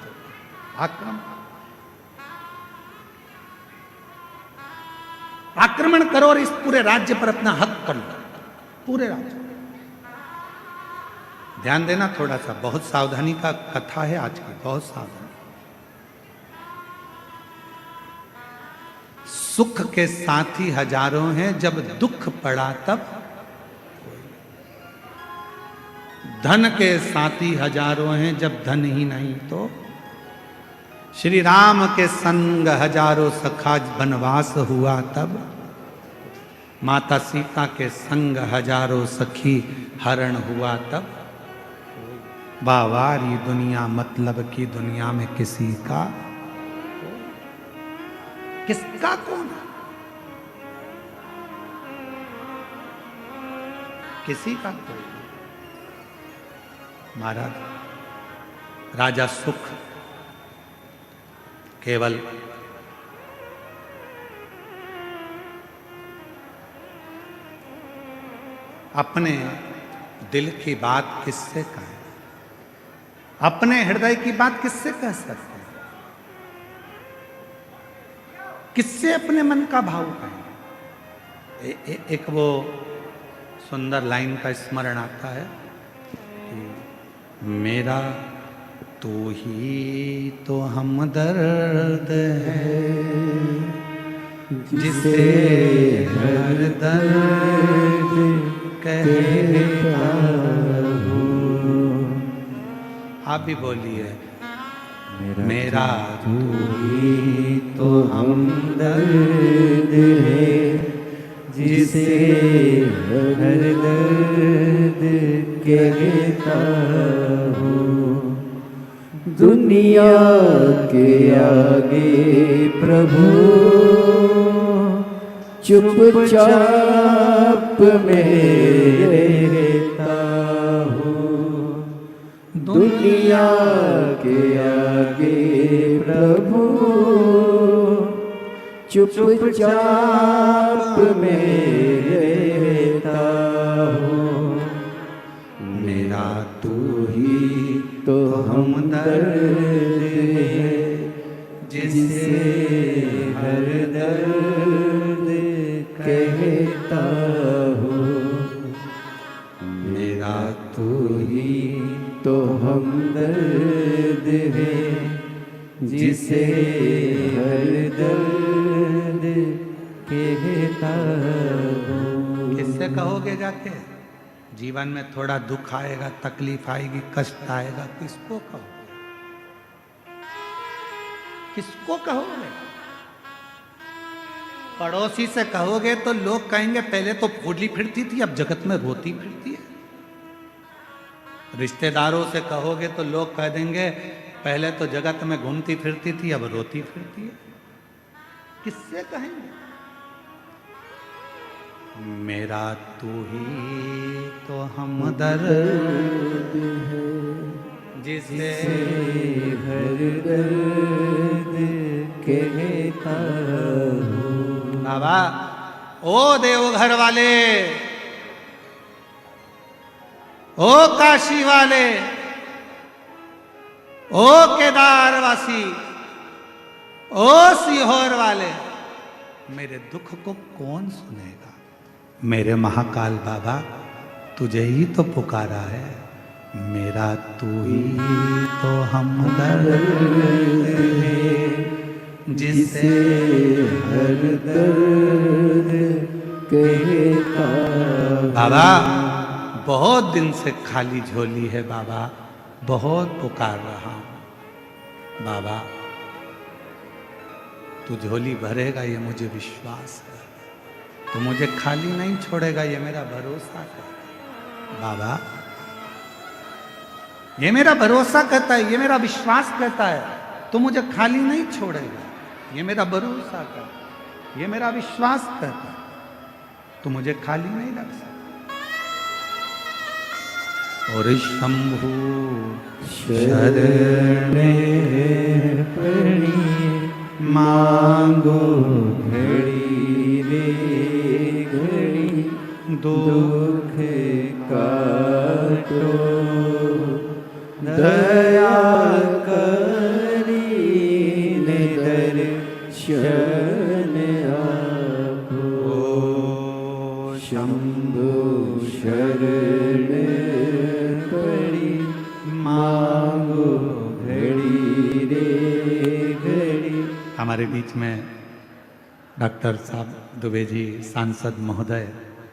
आक्रमण करो और इस पूरे राज्य पर अपना हक कर लो, पूरे राज्य। ध्यान देना थोड़ा सा, बहुत सावधानी का कथा है आज की, बहुत सावधानी। सुख के साथी हजारों हैं, जब दुख पड़ा तब धन के साथी हजारों हैं, जब धन ही नहीं तो श्री राम के संग हजारों सखा वनवास हुआ तब, माता सीता के संग हजारों सखी हरण हुआ तब। बावारी दुनिया मतलब की दुनिया में किसी का, किसका कौन है? किसी का कोई। महाराज राजा सुख केवल अपने दिल की बात किससे कहें, अपने हृदय की बात किससे कह सकते हैं, किससे अपने मन का भाव कहें। एक वो सुंदर लाइन का स्मरण आता है कि मेरा तू ही तो हमदर्द है, जिसे हर दर्द कहता हूँ। आप भी बोलिए, मेरा तू ही तो हमदर्द है, जिसे हर दर्द कहता हूँ। दुनिया के आगे प्रभु चुपचाप में रहता हूँ। दुनिया के आगे प्रभु चुपचाप में रहता हूँ। मेरा तू ही तो हमदर्द है, जिसे हर दर्द कहता हूँ। मेरा तू ही तो हमदर्द है, जिसे हर दर्द कहता हूँ। किससे कहोगे जाके? जीवन में थोड़ा दुख आएगा, तकलीफ आएगी, कष्ट आएगा, किसको कहोगे? किसको कहोगे? पड़ोसी से कहोगे तो लोग कहेंगे पहले तो फूली फिरती थी, अब जगत में रोती फिरती है। रिश्तेदारों से कहोगे तो लोग कह देंगे पहले तो जगत में घूमती फिरती थी, अब रोती फिरती है। किससे कहेंगे? मेरा तू ही तो हमदर्द है, जिसे हर दर्द कहता हूँ। बाबा, ओ देवघर वाले, ओ काशी वाले, ओ केदारवासी, ओ सीहोर वाले, मेरे दुख को कौन सुनेगा? मेरे महाकाल बाबा, तुझे ही तो पुकारा है। मेरा तू ही तो हमदर्द है, जिसे हर दर्द कहता। बाबा, बहुत दिन से खाली झोली है बाबा, बहुत पुकार रहा हूं। बाबा, तू झोली भरेगा ये मुझे विश्वास है, तो मुझे खाली नहीं छोड़ेगा ये मेरा भरोसा है। बाबा, ये मेरा भरोसा कहता है, ये मेरा विश्वास कहता है, तो मुझे खाली नहीं छोड़ेगा। ये मेरा भरोसा कहता है, ये मेरा विश्वास कहता है, तो मुझे खाली नहीं रख सकता। और शंभु शरणे प्रणि मांगो घड़ी रे घड़ी दुख काटो दया करीने दर्शन आपो शंभु शरण पड़ी मांगो घड़ी रे घड़ी। हमारे बीच में डॉक्टर साहब दुबे जी सांसद महोदय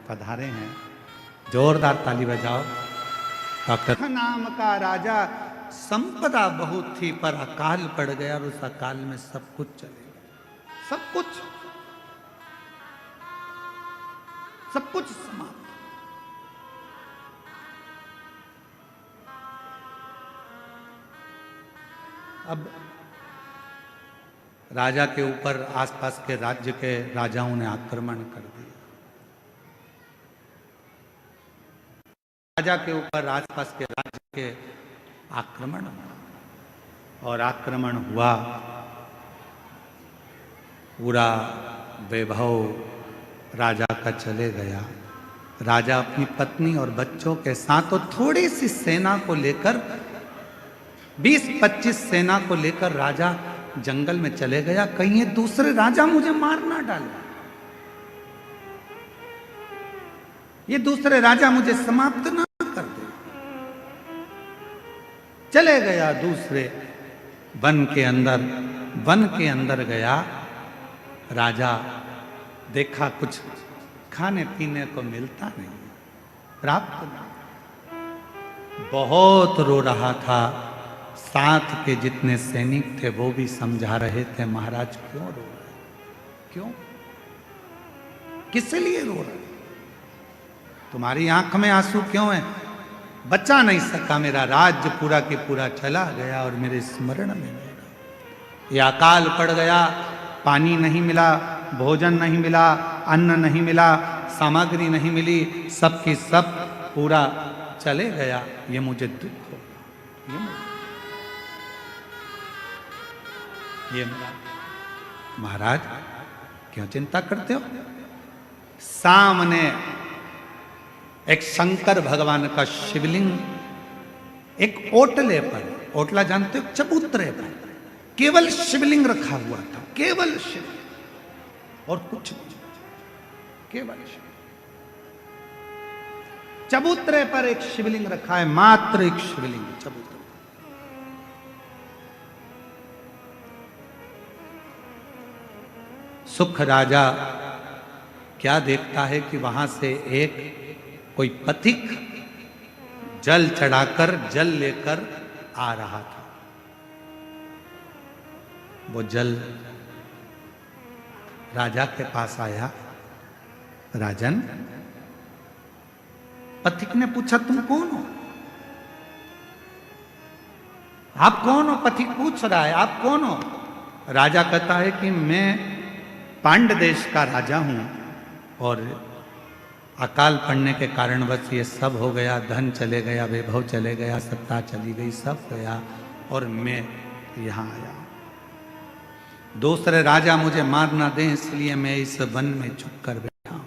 पधारे हैं, जोरदार ताली बजाओ। डॉक्टर नाम का राजा, संपदा बहुत थी पर अकाल पड़ गया और उस अकाल में सब कुछ चले गया, सब कुछ समाप्त। अब राजा के ऊपर आसपास के राज्य के राजाओं ने आक्रमण कर दिया। राजा के ऊपर आसपास के राज्य के आक्रमण हुआ और आक्रमण हुआ, पूरा वैभव राजा का चले गया। राजा अपनी पत्नी और बच्चों के साथ और थोड़ी सी सेना को लेकर 20-25 सेना को लेकर राजा जंगल में चले गया, कहीं ये दूसरे राजा मुझे मार ना डाले, ये दूसरे राजा मुझे समाप्त ना कर दे। चले गया दूसरे वन के अंदर गया। राजा देखा कुछ खाने पीने को मिलता नहीं, प्राप्त नहीं, बहुत रो रहा था। साथ के जितने सैनिक थे वो भी समझा रहे थे, महाराज क्यों रो रहे, क्यों, किस लिए रो रहे, तुम्हारी आंख में आंसू क्यों है? बचा नहीं सका, मेरा राज्य पूरा के पूरा चला गया और मेरे स्मरण में नहीं रहा। ये अकाल पड़ गया, पानी नहीं मिला, भोजन नहीं मिला, अन्न नहीं मिला, सामग्री नहीं मिली, सब की सब पूरा चले गया। ये मुझे दुख हो, ये महाराज क्यों चिंता करते हो? सामने एक शंकर भगवान का शिवलिंग एक ओटले पर, ओटला जानते हो, चबूतरे पर केवल शिवलिंग रखा हुआ था, केवल शिवलिंग और कुछ नहीं, केवल शिवलिंग। चबूतरे पर एक शिवलिंग रखा है, मात्र एक शिवलिंग चबूतरे। सुख राजा क्या देखता है कि वहां से एक कोई पथिक जल चढ़ाकर जल लेकर आ रहा था। वो जल राजा के पास आया। राजन, पथिक ने पूछा तुम कौन हो? आप कौन हो? पथिक पूछ रहा है आप कौन हो? राजा कहता है कि मैं पांड देश का राजा हूं और अकाल पड़ने के कारण बस ये सब हो गया, धन चले गया, वैभव चले गया, सत्ता चली गई, सब गया और मैं यहां आया। दूसरे राजा मुझे मार ना दें इसलिए मैं इस वन में छुप कर बैठा हूं।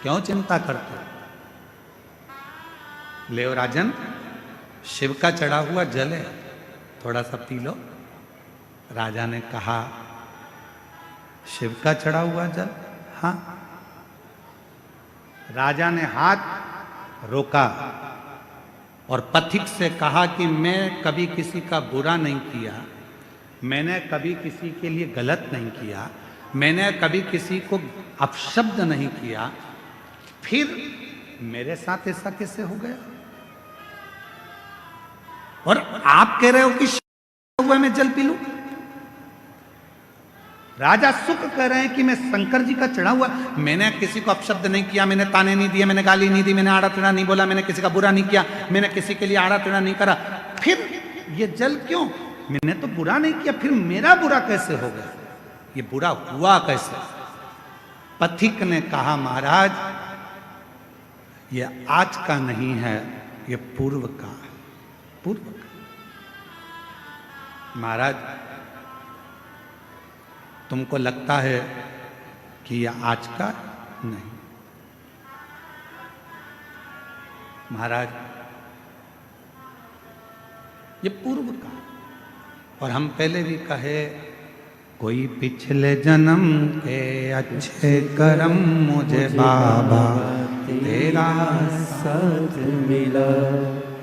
क्यों चिंता करते हो? ले राजन, शिव का चढ़ा हुआ जल है, थोड़ा सा पी लो। राजा ने कहा शिव का चढ़ा हुआ जल? हाँ। राजा ने हाथ रोका और पथिक से कहा कि मैं कभी किसी का बुरा नहीं किया, मैंने कभी किसी के लिए गलत नहीं किया, मैंने कभी किसी को अपशब्द नहीं किया, फिर मेरे साथ ऐसा कैसे हो गया? और आप कह रहे हो कि हुआ मैं जल पी लूं? राजा सुख कह रहे हैं कि मैं शंकर जी का चढ़ा हुआ, मैंने किसी को अपशब्द नहीं किया, मैंने ताने नहीं दिए, मैंने गाली नहीं दी, मैंने आड़ा टेढ़ा नहीं बोला, मैंने किसी का बुरा नहीं किया, मैंने किसी के लिए आड़ा टेढ़ा नहीं करा, फिर ये जल क्यों? मैंने तो बुरा नहीं किया, फिर मेरा बुरा कैसे हो गया? ये बुरा हुआ कैसे? पथिक ने कहा महाराज ये आज का नहीं है, ये पूर्व का है, पूर्व का। महाराज, तुमको लगता है कि यह आज का नहीं। महाराज, ये पूर्व का, और हम पहले भी कहे, कोई पिछले जन्म के अच्छे कर्म मुझे बाबा तेरा साथ मिला।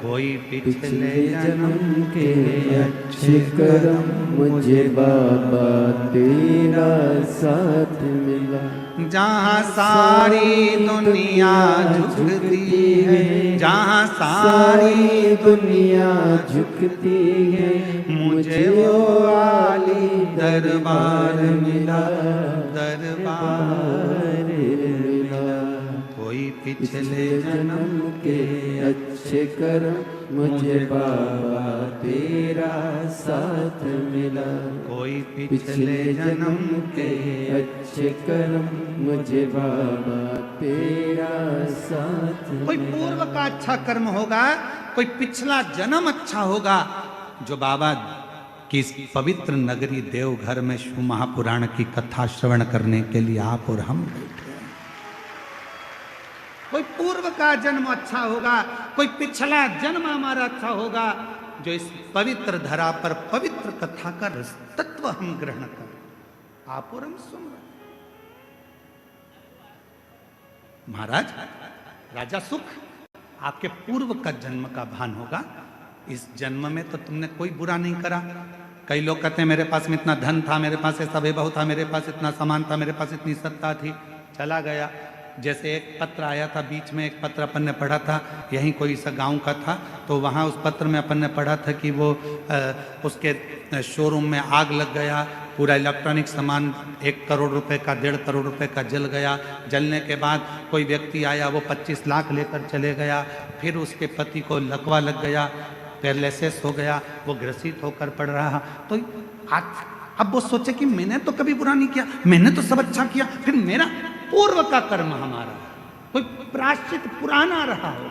कोई पिछले जन्म के अच्छे कर्म मुझे बाबा तेरा साथ मिला। जहाँ सारी दुनिया झुकती है, जहाँ सारी दुनिया झुकती है, मुझे वो आली दरबार मिला, दरबार मिला। कोई पिछले जन्म के अच्छे कर्म मुझे बाबा तेरा साथ मिला। कोई पिछले जन्म के अच्छे कर्म मुझे बाबा तेरा साथ कोई मिला। पूर्व का अच्छा कर्म होगा, कोई पिछला जन्म अच्छा होगा, जो बाबा की इस पवित्र नगरी देवघर में शिव महापुराण की कथा श्रवण करने के लिए आप और हम बैठे हैं। कोई पूर्व का जन्म अच्छा होगा, कोई पिछला जन्म हमारा अच्छा होगा, जो इस पवित्र धरा पर पवित्र कथा का तत्व हम ग्रहण कर आप और हम सुन रहे। महाराज, राजा सुख, आपके पूर्व का जन्म का भान होगा। इस जन्म में तो तुमने कोई बुरा नहीं करा। कई लोग कहते हैं मेरे पास में इतना धन था, मेरे पास ऐसा वैभव था, मेरे पास इतना सामान था, मेरे पास इतनी सत्ता थी, चला गया। जैसे एक पत्र आया था बीच में, एक पत्र अपन ने पढ़ा था, यहीं कोई सा गांव का था, तो वहाँ उस पत्र में अपन ने पढ़ा था कि वो उसके शोरूम में आग लग गया, पूरा इलेक्ट्रॉनिक सामान 1 करोड़ रुपए का, 1.5 करोड़ रुपए का जल गया। जलने के बाद कोई व्यक्ति आया, वो 25 लाख लेकर चले गया। फिर उसके पति को लकवा लग गया, पैरालिसिस हो गया, वो ग्रसित होकर पड़ रहा। तो आज अब वो सोचे कि मैंने तो कभी बुरा नहीं किया, मैंने तो सब अच्छा किया, फिर मेरा पूर्व का कर्म हमारा कोई प्रायश्चित पुराना रहा हो।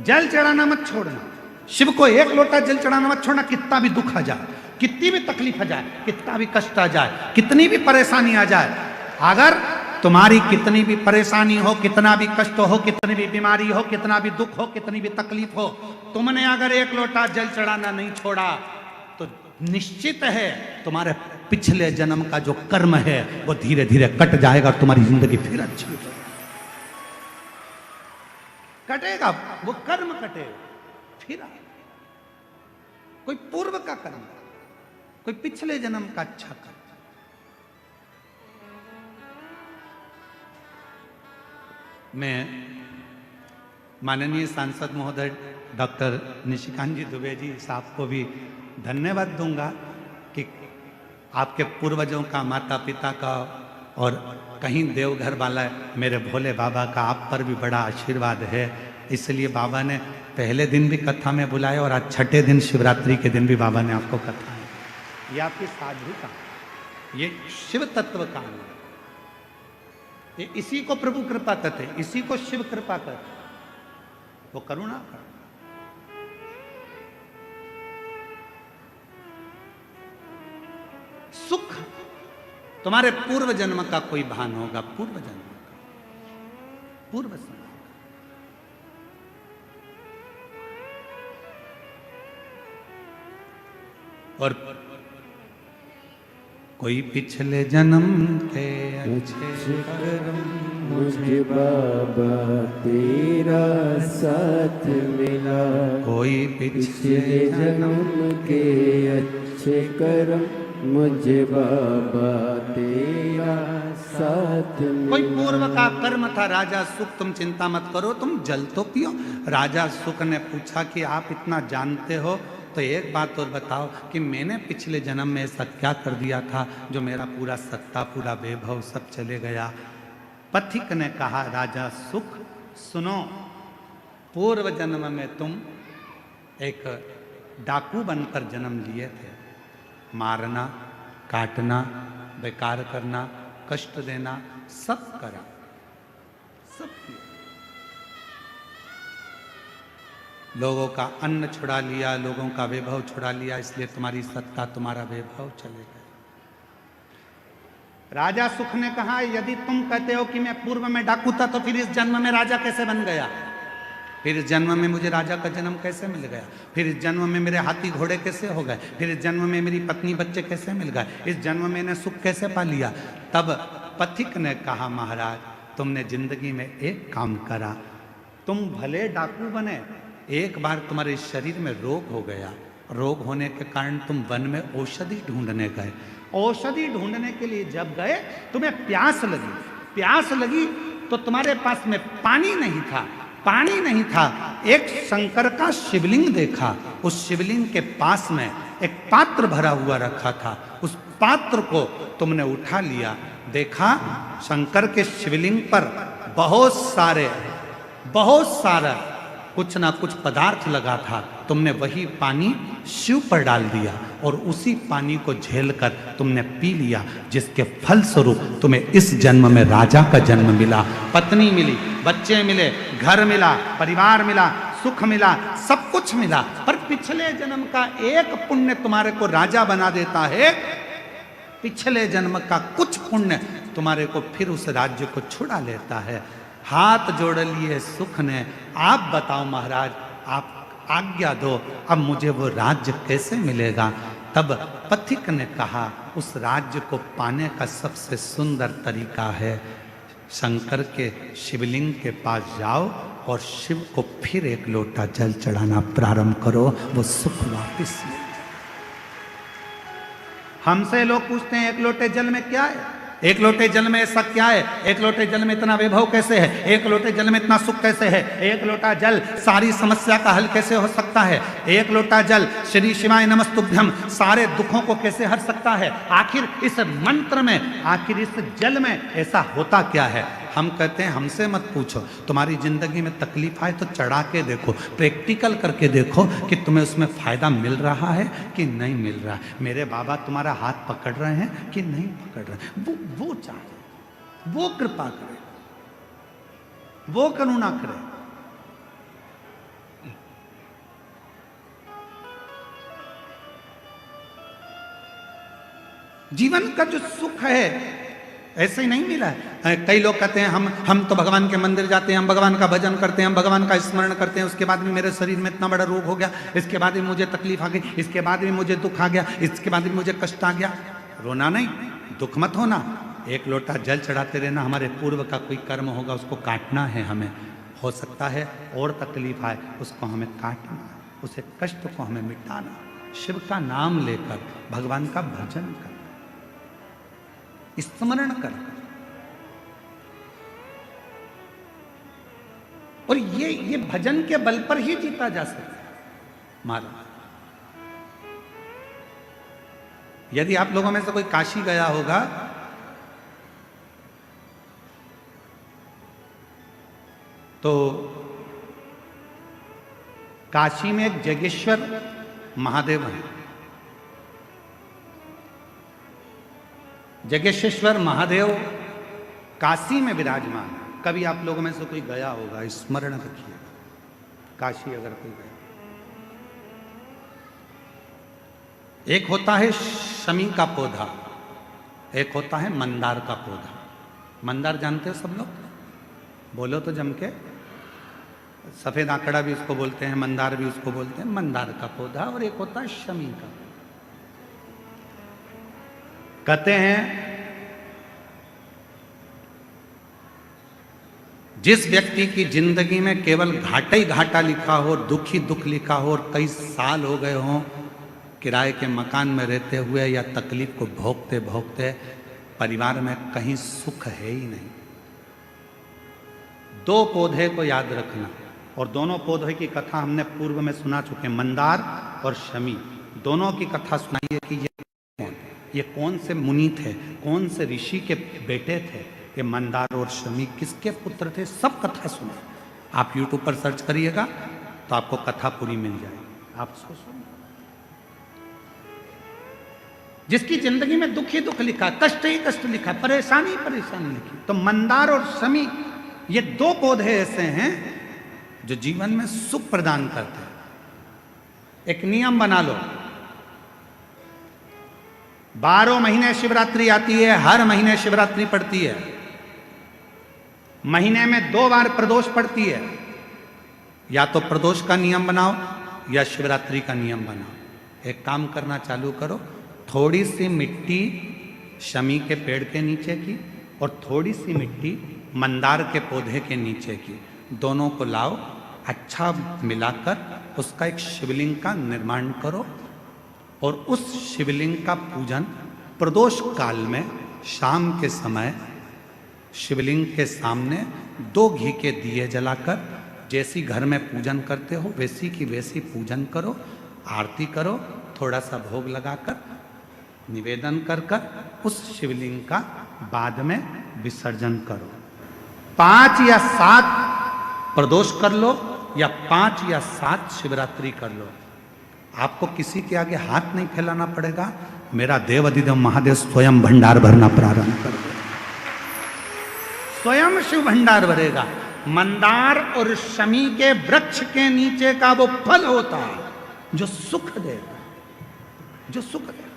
जल चढ़ाना मत छोड़ना, शिव को 1 लोटा जल चढ़ाना मत छोड़ना। कितना भी दुख आ जाए, कितनी भी तकलीफ आ जाए, कितना भी कष्ट आ जाए, कितनी भी परेशानी आ जाए, अगर तुम्हारी कितनी भी परेशानी हो, कितना भी कष्ट हो, कितनी भी बीमारी हो, कितना भी दुख हो, कितनी भी तकलीफ हो, तुमने अगर 1 लोटा जल चढ़ाना नहीं छोड़ा तो निश्चित है तुम्हारे पिछले जन्म का जो कर्म है वो धीरे धीरे कट जाएगा और तुम्हारी जिंदगी फिर अच्छी हो जाएगी। कटेगा, वो कर्म कटेगा फिर। कोई पूर्व का कर्म, कोई पिछले जन्म का अच्छा कर्म। मैं माननीय सांसद महोदय डॉक्टर निशिकांत जी दुबे जी साहब को भी धन्यवाद दूंगा कि आपके पूर्वजों का, माता पिता का और कहीं देवघर वाला मेरे भोले बाबा का आप पर भी बड़ा आशीर्वाद है। इसलिए बाबा ने पहले दिन भी कथा में बुलाया और आज 6ठे दिन शिवरात्रि के दिन भी बाबा ने आपको कथा है। ये आपकी साधु का, ये शिव तत्व का है। ये इसी को प्रभु कृपा कहते, इसी को शिव कृपा कहते, वो करुणा का। सुख तुम्हारे पूर्व जन्म का कोई भान होगा, पूर्व जन्म का, पूर्व समय का। और कोई पिछले जन्म के अच्छे कर्म मुझे बाबा तेरा साथ मिला। कोई पिछले जन्म के अच्छे कर्म मुझे बाबा तेरा साथ मिला। कोई पूर्व का कर्म था। राजा सुख, तुम चिंता मत करो, तुम जल तो पियो। राजा सुख ने पूछा कि आप इतना जानते हो तो एक बात और बताओ कि मैंने पिछले जन्म में ऐसा क्या कर दिया था जो मेरा पूरा सत्ता, पूरा वैभव सब चले गया। पथिक ने कहा, राजा सुख सुनो, पूर्व जन्म में तुम एक डाकू बनकर जन्म लिए थे। मारना, काटना, बेकार करना, कष्ट देना, सब करा, सब किया। लोगों का अन्न छुड़ा लिया, लोगों का वैभव छुड़ा लिया, इसलिए तुम्हारी सत्ता, तुम्हारा वैभव चले गए। राजा सुख ने कहा, यदि तुम कहते हो कि मैं पूर्व में डाकू था तो फिर इस जन्म में राजा कैसे बन गया? फिर इस जन्म में मुझे राजा का जन्म कैसे मिल गया? फिर इस जन्म में मेरे हाथी घोड़े कैसे हो गए? फिर इस जन्म में मेरी पत्नी बच्चे कैसे मिल गए? इस जन्म में मैंने सुख कैसे पा लिया? तब पथिक ने कहा, महाराज तुमने जिंदगी में एक काम करा, तुम भले डाकू बने, एक बार तुम्हारे शरीर में रोग हो गया, रोग होने के कारण तुम वन में औषधि ढूंढने गए। औषधि ढूंढने के लिए जब गए तुम्हें प्यास लगी, प्यास लगी तो तुम्हारे पास में पानी नहीं था, पानी नहीं था, एक शंकर का शिवलिंग देखा, उस शिवलिंग के पास में एक पात्र भरा हुआ रखा था, उस पात्र को तुमने उठा लिया, देखा शंकर के शिवलिंग पर बहुत सारा कुछ ना कुछ पदार्थ लगा था, तुमने वही पानी शिव पर डाल दिया और उसी पानी को झेलकर तुमने पी लिया, जिसके फल स्वरूप तुम्हें इस जन्म में राजा का जन्म मिला, पत्नी मिली, बच्चे मिले, घर मिला, परिवार मिला, सुख मिला, सब कुछ मिला। पर पिछले जन्म का एक पुण्य तुम्हारे को राजा बना देता है, पिछले जन्म का कुछ पुण्य तुम्हारे को फिर उस राज्य को छुड़ा लेता है। हाथ जोड़ लिए सुख ने, आप बताओ महाराज, आप आज्ञा दो, अब मुझे वो राज्य कैसे मिलेगा? तब पथिक ने कहा, उस राज्य को पाने का सबसे सुंदर तरीका है, शंकर के शिवलिंग के पास जाओ और शिव को फिर एक लोटा जल चढ़ाना प्रारंभ करो, वो सुख वापिस मिल जाए। हमसे लोग पूछते हैं एक लोटे जल में क्या है, एक लोटे जल में ऐसा क्या है, एक लोटे जल में इतना वैभव कैसे है, एक लोटे जल में इतना सुख कैसे है, एक लोटा जल सारी समस्या का हल कैसे हो सकता है, एक लोटा जल श्री शिवाय नमस्तुभ्यम सारे दुखों को कैसे हर सकता है? आखिर इस मंत्र में, आखिर इस जल में ऐसा होता क्या है? हम कहते हैं हमसे मत पूछो, तुम्हारी जिंदगी में तकलीफ आए तो चढ़ा के देखो, प्रैक्टिकल करके देखो कि तुम्हें उसमें फायदा मिल रहा है कि नहीं मिल रहा है। मेरे बाबा तुम्हारा हाथ पकड़ रहे हैं कि नहीं पकड़ रहे? वो चाहे, वो कृपा करे, वो करुणा करे। जीवन का जो सुख है ऐसे ही नहीं मिला है। कई लोग कहते हैं हम तो भगवान के मंदिर जाते हैं, हम भगवान का भजन करते हैं, हम भगवान का स्मरण करते हैं, उसके बाद भी मेरे शरीर में इतना बड़ा रोग हो गया, इसके बाद भी मुझे तकलीफ आ गई, इसके बाद भी मुझे दुख आ गया, इसके बाद भी मुझे कष्ट आ गया। रोना नहीं, दुख मत होना, एक लोटा जल चढ़ाते रहना। हमारे पूर्व का कोई कर्म होगा उसको काटना है, हमें हो सकता है और तकलीफ आए उसको हमें काटना, उसे कष्ट को हमें मिटाना, शिव का नाम लेकर भगवान का भजन कर, स्मरण कर। और ये भजन के बल पर ही जीता जा सकता है महाराज। यदि आप लोगों में से कोई काशी गया होगा तो काशी में एक जगेश्वर महादेव है। जगेश्वर महादेव काशी में विराजमान है। कभी आप लोगों में से कोई गया होगा, स्मरण रखिए, काशी अगर कोई गया। एक होता है शमी का पौधा, एक होता है मंदार का पौधा। मंदार जानते हो सब लोग? बोलो तो जम के। सफेद आंकड़ा भी उसको बोलते हैं, मंदार भी उसको बोलते हैं, मंदार का पौधा। और एक होता है शमी का। कहते हैं जिस व्यक्ति की जिंदगी में केवल घाटा ही घाटा लिखा हो, दुख ही दुख लिखा हो और कई साल हो गए हों किराए के मकान में रहते हुए या तकलीफ को भोगते भोगते, परिवार में कहीं सुख है ही नहीं। दो पौधे को याद रखना, और दोनों पौधे की कथा हमने पूर्व में सुना चुके हैं, मंदार और शमी। दोनों की कथा सुनाइए कि ये कौन से मुनि थे, कौन से ऋषि के बेटे थे, ये मंदार और शमी किसके पुत्र थे, सब कथा सुने। आप YouTube पर सर्च करिएगा तो आपको कथा पूरी मिल जाएगी, आप उसको सुनिए। जिसकी जिंदगी में दुख ही दुख लिखा, कष्ट ही कष्ट लिखा, परेशानी परेशानी लिखी, तो मंदार और शमी ये दो पौधे ऐसे हैं जो जीवन में सुख प्रदान करते हैं। एक नियम बना लो, 12 महीने शिवरात्रि आती है, हर महीने शिवरात्रि पड़ती है, महीने में 2 बार प्रदोष पड़ती है। या तो प्रदोष का नियम बनाओ या शिवरात्रि का नियम बनाओ। एक काम करना चालू करो, थोड़ी सी मिट्टी शमी के पेड़ के नीचे की और थोड़ी सी मिट्टी मंदार के पौधे के नीचे की, दोनों को लाओ, अच्छा मिलाकर उसका एक शिवलिंग का निर्माण करो और उस शिवलिंग का पूजन प्रदोष काल में शाम के समय शिवलिंग के सामने 2 घी के दिए जलाकर, जैसी घर में पूजन करते हो वैसी की वैसी पूजन करो, आरती करो, थोड़ा सा भोग लगाकर निवेदन कर उस शिवलिंग का बाद में विसर्जन करो। 5 या 7 प्रदोष कर लो या 5 या 7 शिवरात्रि कर लो, आपको किसी के आगे हाथ नहीं फैलाना पड़ेगा। मेरा देव अधिदेव महादेव स्वयं भंडार भरना प्रारंभ कर दे, स्वयं शिव भंडार भरेगा। मंदार और शमी के वृक्ष के नीचे का वो फल होता है जो सुख देगा, जो सुख देगा।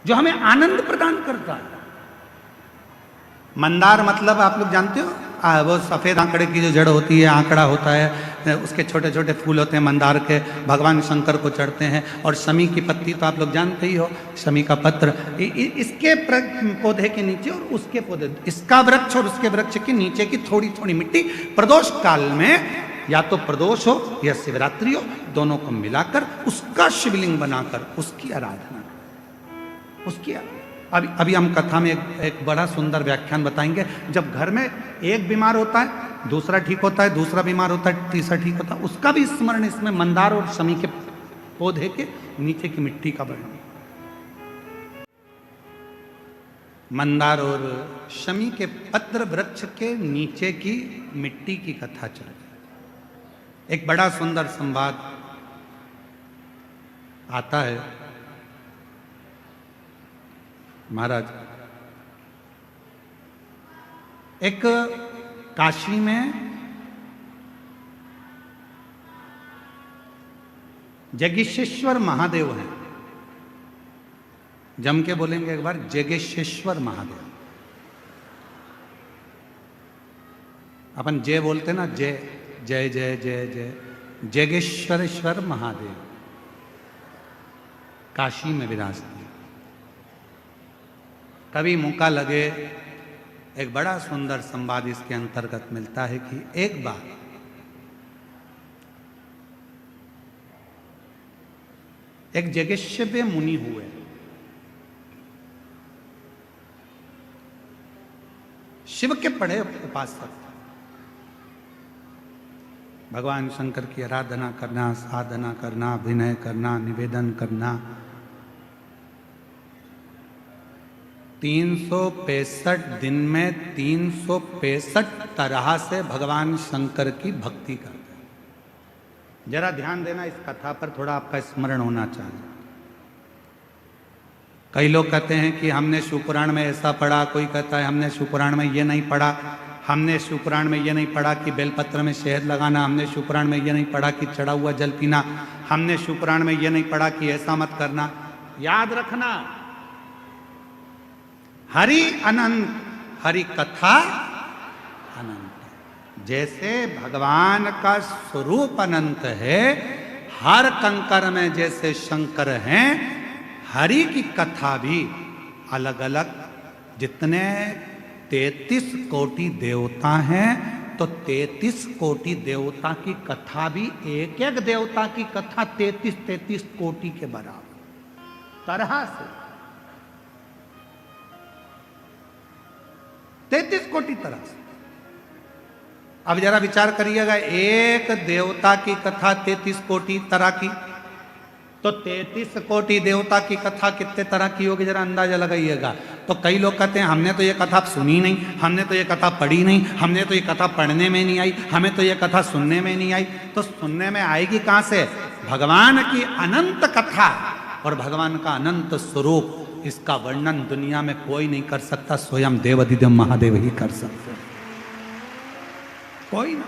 जो हमें आनंद प्रदान करता है। मंदार मतलब आप लोग जानते हो, वो सफेद आंकड़े की जो जड़ होती है, आंकड़ा होता है, उसके छोटे छोटे फूल होते हैं मंदार के, भगवान शंकर को चढ़ते हैं। और शमी की पत्ती तो आप लोग जानते ही हो, शमी का पत्र, इसके पौधे के नीचे और उसके पौधे, इसका वृक्ष और उसके वृक्ष के नीचे की थोड़ी थोड़ी मिट्टी प्रदोष काल में, या तो प्रदोष हो या शिवरात्रि हो, दोनों को मिलाकर उसका शिवलिंग बनाकर उसकी आराधना, उसकी अभी हम कथा में एक बड़ा सुंदर व्याख्यान बताएंगे। जब घर में एक बीमार होता है, दूसरा ठीक होता है, दूसरा बीमार होता है, तीसरा ठीक होता है, उसका भी स्मरण इसमें मंदार और शमी के पौधे के नीचे की मिट्टी का वर्णन। मंदार और शमी के पत्र वृक्ष के नीचे की मिट्टी की कथा चल रही। एक बड़ा सुंदर संवाद आता है। महाराज, एक काशी में जगेश्वर महादेव हैं। जम के बोलेंगे एक बार, जगेश्वर महादेव। अपन जय बोलते ना, जय जय जय जय जय, जगेश्वरेश्वर महादेव काशी में विराजते। कभी मौका लगे, एक बड़ा सुंदर संवाद इसके अंतर्गत मिलता है कि एक बार एक जगेश्वर मुनि हुए। शिव के बड़े उपासक, भगवान शंकर की आराधना करना, साधना करना, अभिनय करना, निवेदन करना, 365 दिन में 365 तरह से भगवान शंकर की भक्ति करते हैं। जरा ध्यान देना इस कथा पर, थोड़ा आपका स्मरण होना चाहिए। कई लोग कहते हैं कि हमने शिवपुराण में ऐसा पढ़ा, कोई कहता है हमने शिवपुराण में ये नहीं पढ़ा, हमने शिवपुराण में ये नहीं पढ़ा कि बेलपत्र में शहद लगाना, हमने शिवपुराण में ये नहीं पढ़ा कि चढ़ा हुआ जल पीना, हमने शिवपुराण में ये नहीं पढ़ा कि ऐसा मत करना। याद रखना, हरि अनंत, हरि कथा अनंत। जैसे भगवान का स्वरूप अनंत है, हर कंकर में जैसे शंकर हैं, हरि की कथा भी अलग अलग। जितने 33 कोटि देवता हैं, तो 33 कोटि देवता की कथा भी, एक एक देवता की कथा 33 कोटि के बराबर तरह से, 33 कोटि तरह से। अब जरा विचार करिएगा, एक देवता की कथा 33 कोटि तरह की, तो 33 कोटि देवता की कथा कितने तरह की होगी, जरा अंदाजा लगाइएगा। तो कई लोग कहते हैं हमने तो ये कथा सुनी नहीं, हमने तो ये कथा पढ़ी नहीं, हमने तो ये कथा पढ़ने में नहीं आई, हमें तो ये कथा सुनने में नहीं आई। तो सुनने में आएगी कहां से? भगवान की अनंत कथा और भगवान का अनंत स्वरूप इसका वर्णन दुनिया में कोई नहीं कर सकता, स्वयं देवाधिदेव महादेव ही कर सकते, कोई ना।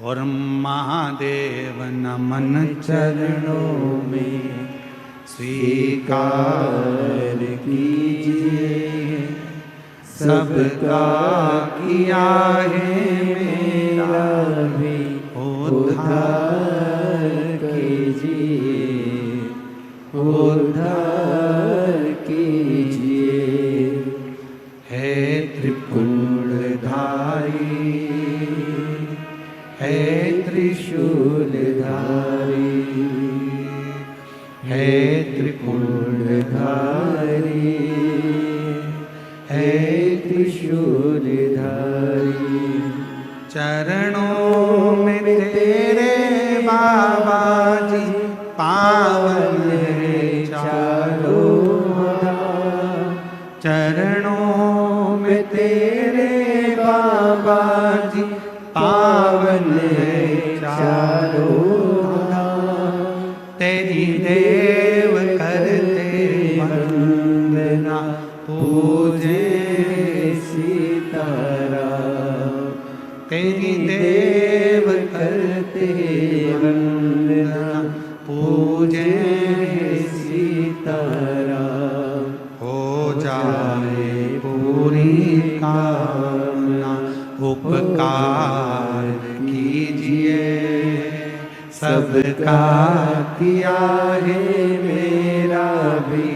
और महादेव नमन चरणों में स्वीकार कीजिए, सबका किया है मेरा भी उद्धार कीजिए, उद्धार कीजिए। है त्रिपुंडधारी, है त्रिशूलधारी, है त्रिपुंडधारी, है त्रिशूलधारी। चरणों में तेरे बाबा जी पावन है चारों धाम, चरणों में तेरे बाबा जी पावन है चारों धाम। तेरी देव करते वंदना, पूजे सीताराम। तेरी देव करते वंदना, पूजे सीताराम। हो जाए पूरी कामना, उपकार कीजिए, सबका किया है मेरा भी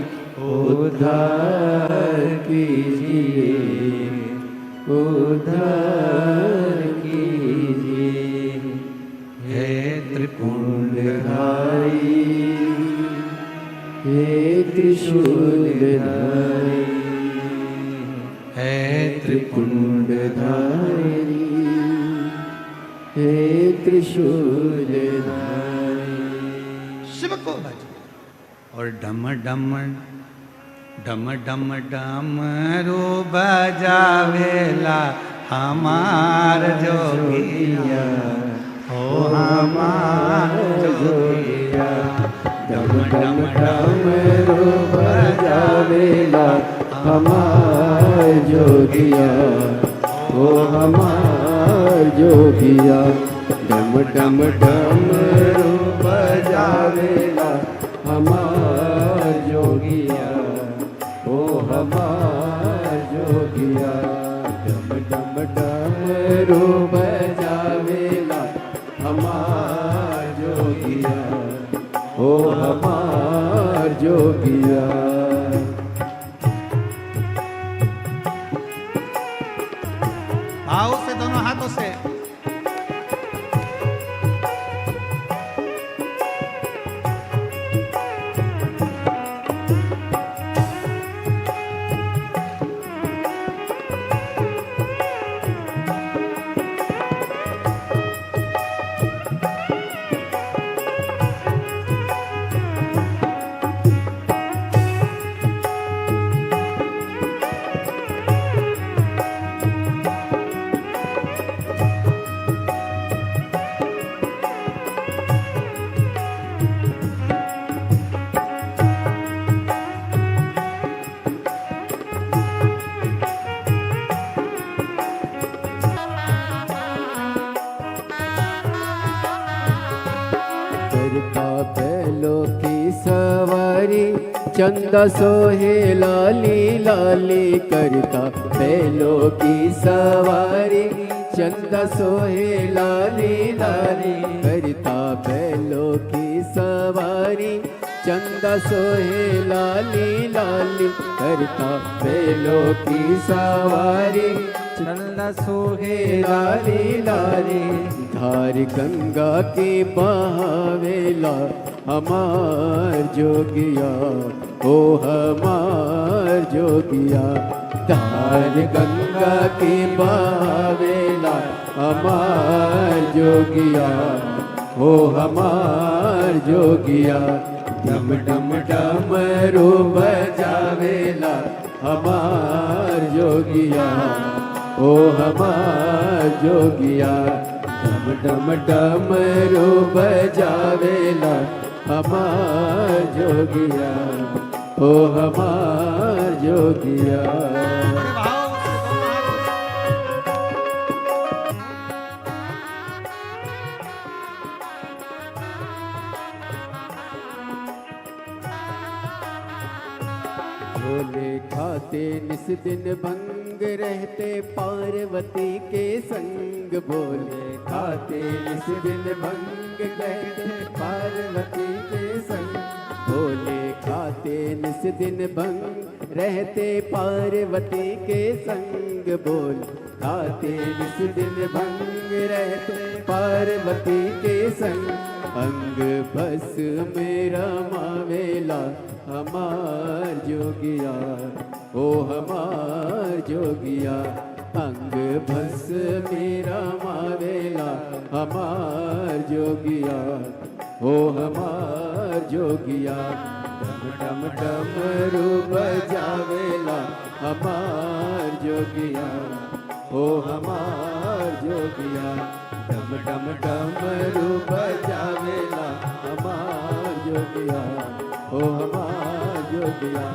उद्धार कीजिए, उद्धार कीजिए। हे त्रिपुंडधारी, हे त्रिशूलधारी, हे त्रिपुंडधारी, हे त्रिशूलधारी। शिव को भजो। और डम डम डम डम डमरू बजावेला हमार जोगिया, हो हमार जोगिया। डम डम डमरू बजावेला हमार जोगिया, हो हमार जोगिया। डम डम डमरू बजावेला हमार जोगिया, हो हमार जोगिया। डम डम डमरू बजावेला हमार जोगिया, हो हमार जोगिया। आओ से दोनों हाथों से चंदा सोहे लाली लाली करता बैलों की सवारी। चंदा सोहे लाली लाली करता बैलों की सवारी। चंदा सोहे लाली लाली करता बैलों की सवारी। चंदा सोहे लाली लाली धार गंगा के बहावेला हमार जोगिया, ओ हमार जोगिया। धार गंगा के बहावेला हमार जोगिया, ओ हमार जोगिया। डम डम डमरू बजावेला हमार जोगिया, ओ हमार जोगिया। डम डम डमरू बजावेला हमार जोगिया, ओ हमार जोगिया। भोले खाते निस दिन भंग रहते पार्वती के संग, भोले खाते निस दिन भंग रहते पार्वती के संग, भोले खाते निस दिन भंग रहते पार्वती के संग, बोल खाते निस दिन भंग रहते पार्वती के संग, अंग बस मेरा मावेला हमार जोगिया, ओ हमार जोगिया, अंग बस मेरा मावेला हमार जोगिया, ओ हमार जोगिया, डम डम डमरू बजावेला हमार जोगिया, ओ हमार जोगिया, डम डम डमरू बजावेला हमार जोगिया, ओ हमार जोगिया,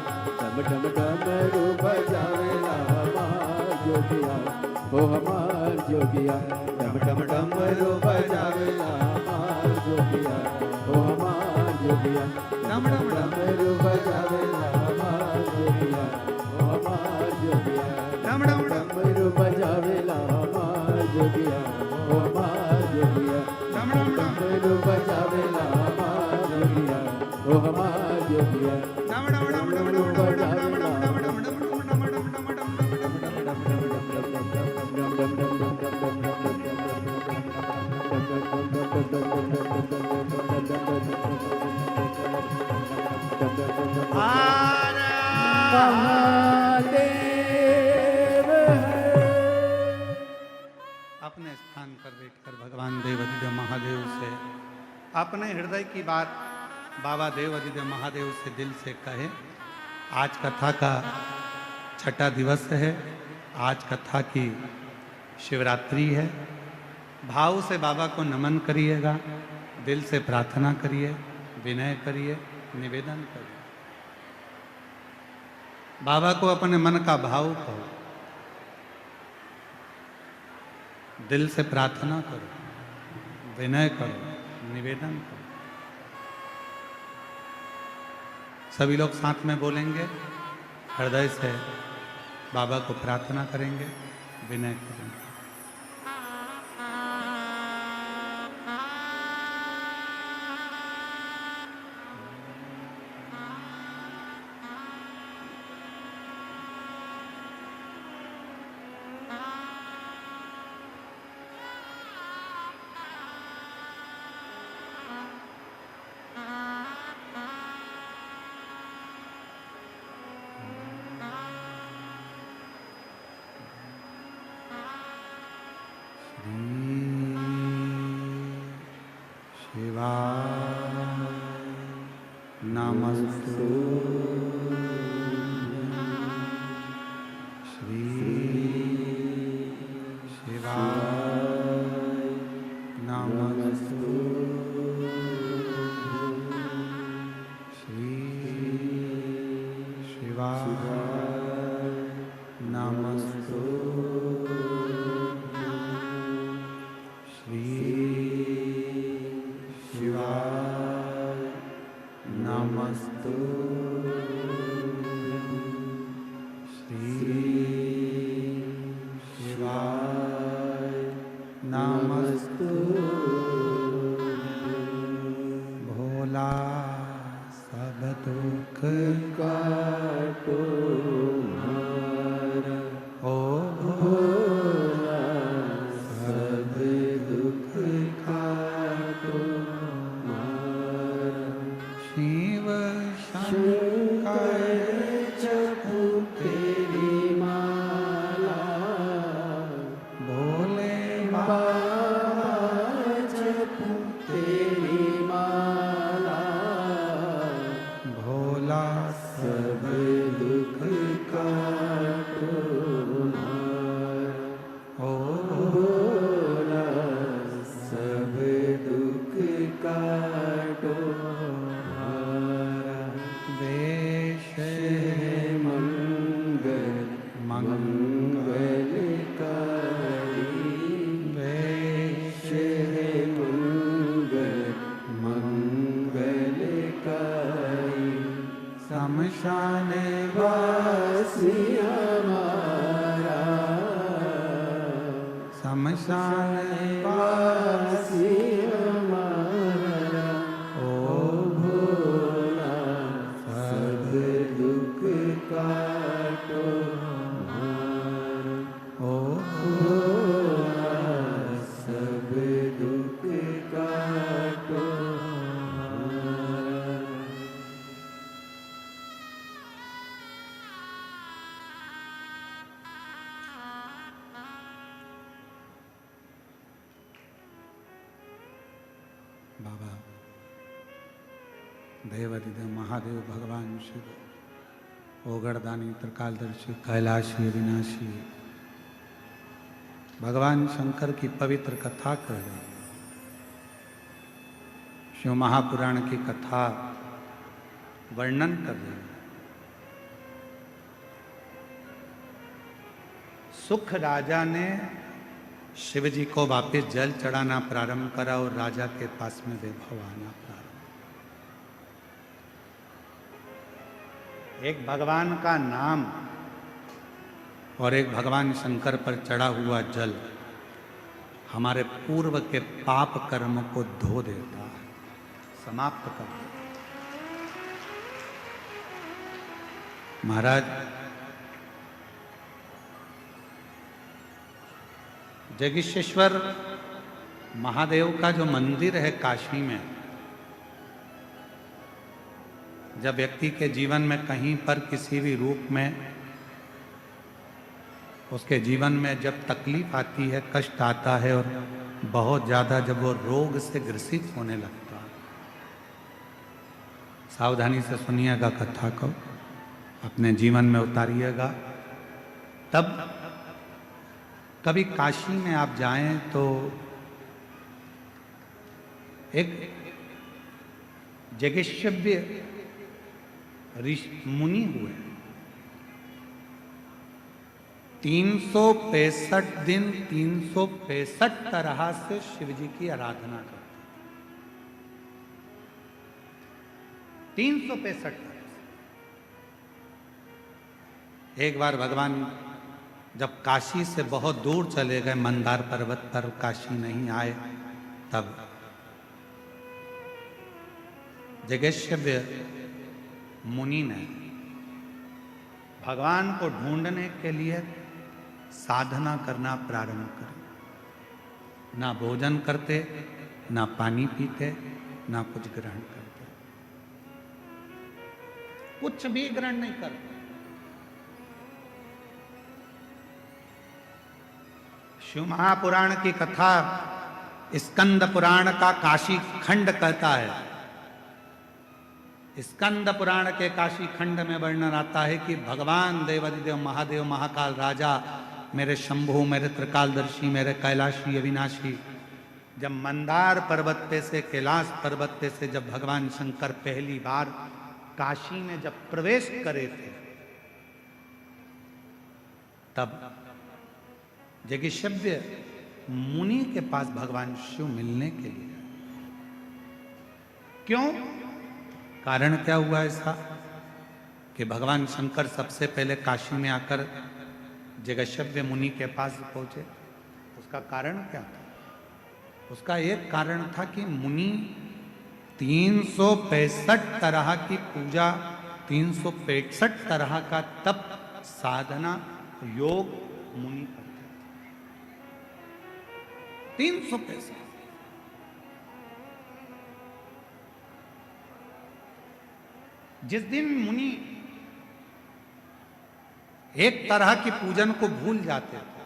डम डम डमरू बजावेला हमार जोगिया, ओ हमार जोगिया, डम डम डमरू बजावेला हमार जोगिया, ओ हमार जोगिया, डम डम डमरू बजावेला हमार जोगिया, ओ हमार जोगिया, डम डम डमरू बजावेला हमार जोगिया, ओ हमार जोगिया, डम डम डमरू बजावेला हमार जोगिया, ओ हमार जोगिया, डम डम डमरू बजावेला महादेव अपने स्थान पर बैठकर भगवान देवाधिदेव महादेव से अपने हृदय की बात बाबा देवाधिदेव महादेव से दिल से कहे। आज कथा का छठा दिवस है, आज कथा की शिवरात्रि है। भाव से बाबा को नमन करिएगा, दिल से प्रार्थना करिए, विनय करिए, निवेदन करिए। बाबा को अपने मन का भाव कहो, दिल से प्रार्थना करो, विनय करो, निवेदन करो। सभी लोग साथ में बोलेंगे, हृदय से बाबा को प्रार्थना करेंगे, विनय करेंगे। नमस्तु श्री शिवाय नमस्तु श्री शिवाय नमस्तु श्री शिवाय शमशान वासी हमारा, ओ भोला सब दुख काटो हमारा, ओ भोला सब दुख काटो हमारा। बाबा देवाधिदेव महादेव भगवान शिव, ओगड़दानी त्रिकालदर्शी कैलाशी अविनाशी, भगवान शंकर की पवित्र कथा कर रहे हैं। शिव महापुराण की कथा वर्णन कर रहे हैं। सुख राजा ने शिव जी को वापस जल चढ़ाना प्रारंभ करा और राजा के पास में वैभव आना प्रारंभ। एक भगवान का नाम और एक भगवान शंकर पर चढ़ा हुआ जल हमारे पूर्व के पाप कर्म को धो देता है, समाप्त कर देता है। महाराज जगदीशेश्वर महादेव का जो मंदिर है काशी में, जब व्यक्ति के जीवन में कहीं पर किसी भी रूप में उसके जीवन में जब तकलीफ आती है, कष्ट आता है और बहुत ज़्यादा जब वो रोग से ग्रसित होने लगता है, सावधानी से सुनिएगा कथा को, अपने जीवन में उतारिएगा। तब कभी काशी में आप जाएं तो एक जगेश्वव्य मुनि हुए, 365 दिन 365 तरह से शिव जी की आराधना करते, 365। एक बार भगवान जब काशी से बहुत दूर चले गए, मंदार पर्वत पर काशी नहीं आए, तब जगेश्वव्य मुनि ने भगवान को ढूंढने के लिए साधना करना प्रारंभ करी। ना भोजन करते, ना पानी पीते, ना कुछ ग्रहण करते, कुछ भी ग्रहण नहीं करते। शिव महापुराण की कथा स्कंद पुराण का काशी खंड कहता है। स्कंद पुराण के काशी खंड में वर्णन आता है कि भगवान देवाधिदेव महादेव महाकाल राजा, मेरे शंभु, मेरे त्रिकालदर्शी, मेरे कैलाशी अविनाशी, जब मंदार पर्वत पे से, कैलाश पर्वत पे से जब भगवान शंकर पहली बार काशी में जब प्रवेश करे थे, तब जगेश्वव्य मुनि के पास भगवान शिव मिलने के लिए। क्यों? कारण क्या हुआ ऐसा कि भगवान शंकर सबसे पहले काशी में आकर जगेश्वव्य मुनि के पास पहुंचे? उसका कारण क्या था? उसका एक कारण था कि मुनि 365 तरह की पूजा, 365 तरह का तप, साधना, योग मुनि करते थे। 365। जिस दिन मुनि एक तरह की पूजन को भूल जाते थे,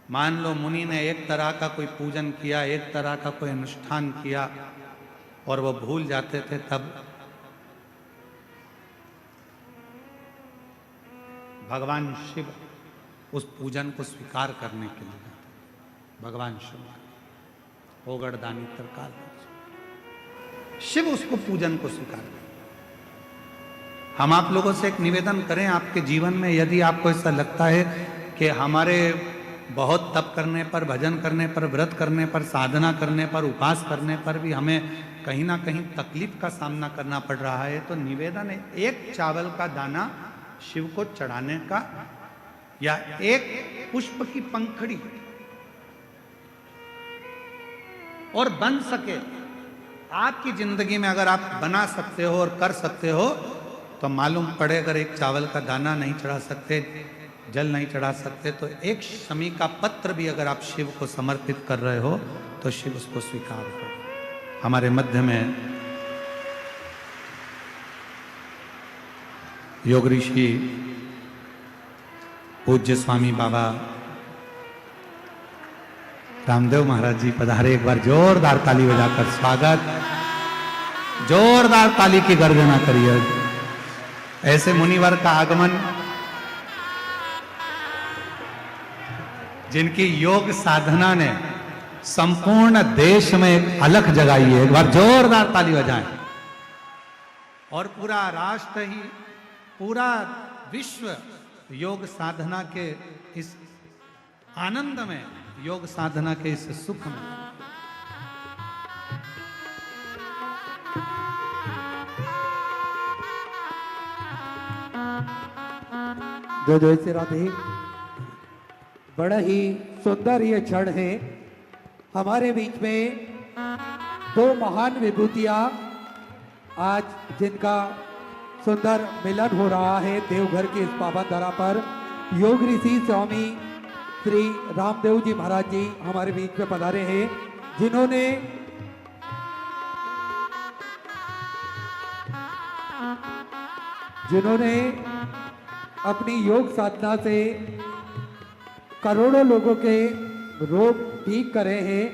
मान लो मुनि ने एक तरह का कोई पूजन किया, एक तरह का कोई अनुष्ठान किया और वो भूल जाते थे, तब भगवान शिव उस पूजन को स्वीकार करने के लिए भगवान शिव ओगड़दानी त्रिकाल शिव उसको पूजन को स्वीकार करें। हम आप लोगों से एक निवेदन करें, आपके जीवन में यदि आपको ऐसा लगता है कि हमारे बहुत तप करने पर, भजन करने पर, व्रत करने पर, साधना करने पर, उपास करने पर भी हमें कहीं ना कहीं तकलीफ का सामना करना पड़ रहा है, तो निवेदन है, एक चावल का दाना शिव को चढ़ाने का या एक पुष्प की पंखड़ी और बन सके, आपकी जिंदगी में अगर आप बना सकते हो और कर सकते हो, तो मालूम पड़े अगर एक चावल का दाना नहीं चढ़ा सकते, जल नहीं चढ़ा सकते, तो एक शमी का पत्र भी अगर आप शिव को समर्पित कर रहे हो तो शिव उसको स्वीकार कर। हमारे मध्य में योग ऋषि पूज्य स्वामी बाबा रामदेव महाराज जी पधारे। एक बार जोरदार ताली बजाकर स्वागत, जोरदार ताली की गर्जना करिए। ऐसे मुनिवर का आगमन, जिनकी योग साधना ने संपूर्ण देश में एक अलख जगाई है, एक बार जोरदार ताली बजाएं। और पूरा राष्ट्र ही, पूरा विश्व योग साधना के इस आनंद में, योग साधना के इस सुख में। जो जो से राधे, बड़ा ही सुंदर ये क्षण है। हमारे बीच में दो महान विभूतियां आज जिनका सुंदर मिलन हो रहा है देवघर के इस पावन धरा पर, योग ऋषि स्वामी श्री रामदेव जी महाराज जी हमारे बीच में पधारे हैं, जिन्होंने अपनी योग साधना से करोड़ों लोगों के रोग ठीक करे हैं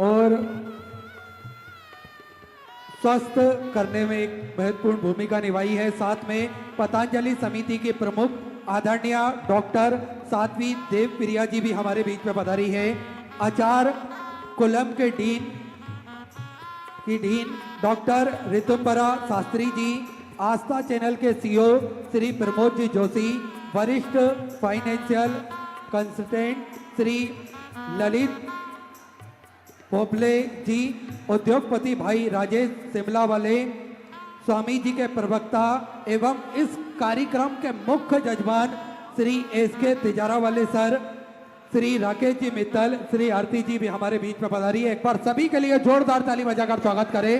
और स्वस्थ करने में एक महत्वपूर्ण भूमिका निभाई है। साथ में पतंजलि समिति के प्रमुख आदरणीय डॉक्टर साध्वी देव प्रिया जी भी हमारे बीच में पधारी है। आचार्य कुलम के डीन डॉक्टर ऋतुम्बरा शास्त्री जी, आस्था चैनल के सीईओ श्री प्रमोद जी जोशी, वरिष्ठ फाइनेंशियल कंसल्टेंट श्री ललित पोपले जी, उद्योगपति भाई राजेश शिमला वाले, स्वामी जी के प्रवक्ता एवं इस कार्यक्रम के मुख्य जजमान श्री एसके तिजारा वाले सर, श्री राकेश जी मित्तल, श्री आरती जी भी हमारे बीच में पधारी है। एक बार सभी के लिए जोरदार ताली बजाकर स्वागत करें।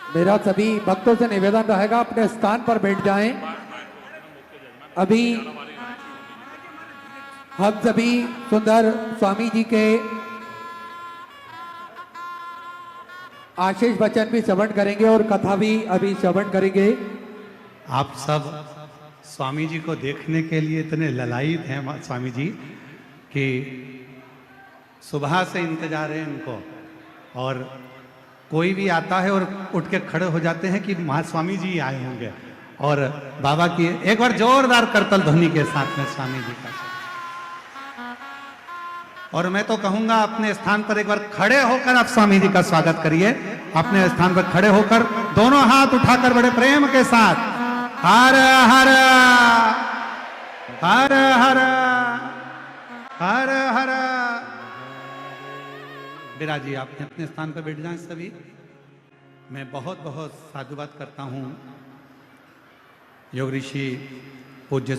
मेरा सभी भक्तों से निवेदन रहेगा अपने स्थान पर बैठ जाएं। अभी हम सभी सुंदर स्वामी जी के आशीष वचन भी श्रवण करेंगे और कथा भी अभी श्रवण करेंगे। आप सब स्वामी जी को देखने के लिए इतने ललायित हैं स्वामी जी कि सुबह से इंतजार है इनको, और कोई भी आता है और उठ के खड़े हो जाते हैं कि महास्वामी जी आए होंगे। और बाबा की एक बार जोरदार करतल ध्वनि के साथ में स्वामी जी का। और मैं तो कहूंगा अपने स्थान पर एक बार खड़े होकर आप स्वामी जी का स्वागत करिए। अपने स्थान पर खड़े होकर दोनों हाथ उठाकर बड़े प्रेम के साथ हर हर हर हर हर हर। बिराजी आप अपने स्थान पर बैठ जाएं सभी। मैं बहुत बहुत साधुवाद करता हूँ योग ऋषि पूज्य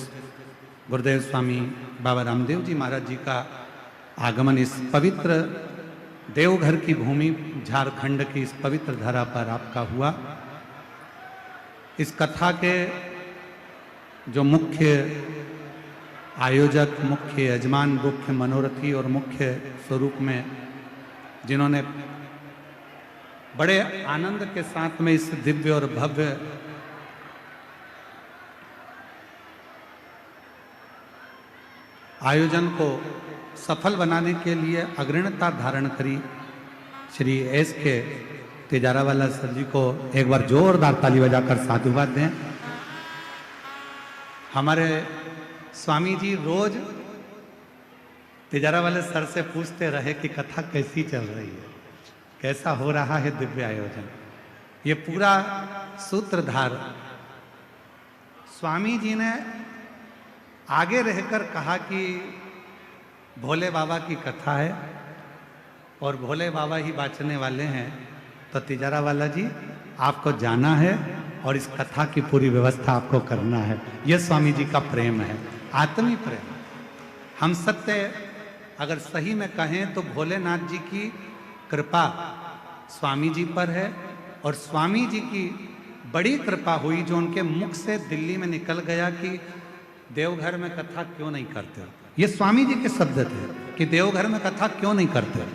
गुरुदेव स्वामी बाबा रामदेव जी महाराज जी का आगमन इस पवित्र देवघर की भूमि झारखंड की इस पवित्र धरा पर आपका हुआ। इस कथा के जो मुख्य आयोजक, मुख्य यजमान, मुख्य मनोरथी और मुख्य स्वरूप में जिन्होंने बड़े आनंद के साथ में इस दिव्य और भव्य आयोजन को सफल बनाने के लिए अग्रणता धारण करी, श्री एस के तिजारा वाला सर जी को एक बार जोरदार ताली बजाकर साधुवाद दें। हमारे स्वामी जी रोज तिजारा वाले सर से पूछते रहे कि कथा कैसी चल रही है, कैसा हो रहा है दिव्य आयोजन। ये पूरा सूत्रधार स्वामी जी ने आगे रहकर कहा कि भोले बाबा की कथा है और भोले बाबा ही बाँचने वाले हैं, तो तिजारा वाला जी आपको जाना है और इस कथा की पूरी व्यवस्था आपको करना है। यह स्वामी जी का प्रेम है, आत्मी प्रेम। हम सत्य अगर सही में कहें तो भोलेनाथ जी की कृपा स्वामी जी पर है और स्वामी जी की बड़ी कृपा हुई जो उनके मुख से दिल्ली में निकल गया कि देवघर में कथा क्यों नहीं करते। ये स्वामी जी के शब्द थे कि देवघर में कथा क्यों नहीं करते।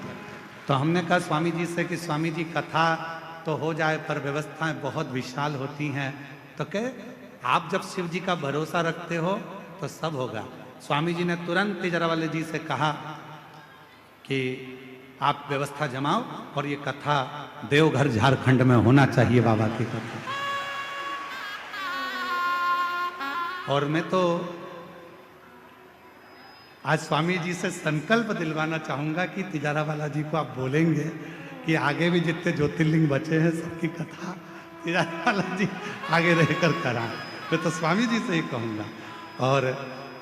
तो हमने कहा स्वामी जी से कि स्वामी जी कथा तो हो जाए पर व्यवस्थाएं बहुत विशाल होती हैं। तो कहे आप जब शिव जी का भरोसा रखते हो तो सब होगा। स्वामी जी ने तुरंत तिजारा वाले जी से कहा कि आप व्यवस्था जमाओ और ये कथा देवघर झारखंड में होना चाहिए बाबा की कथा। और मैं तो आज स्वामी जी से संकल्प दिलवाना चाहूंगा कि तिजारा वाला जी को आप बोलेंगे कि आगे भी जितने ज्योतिर्लिंग बचे हैं सबकी कथा तिजारा वाला जी आगे रहकर कराएं। मैं तो स्वामी जी से ही कहूँगा। और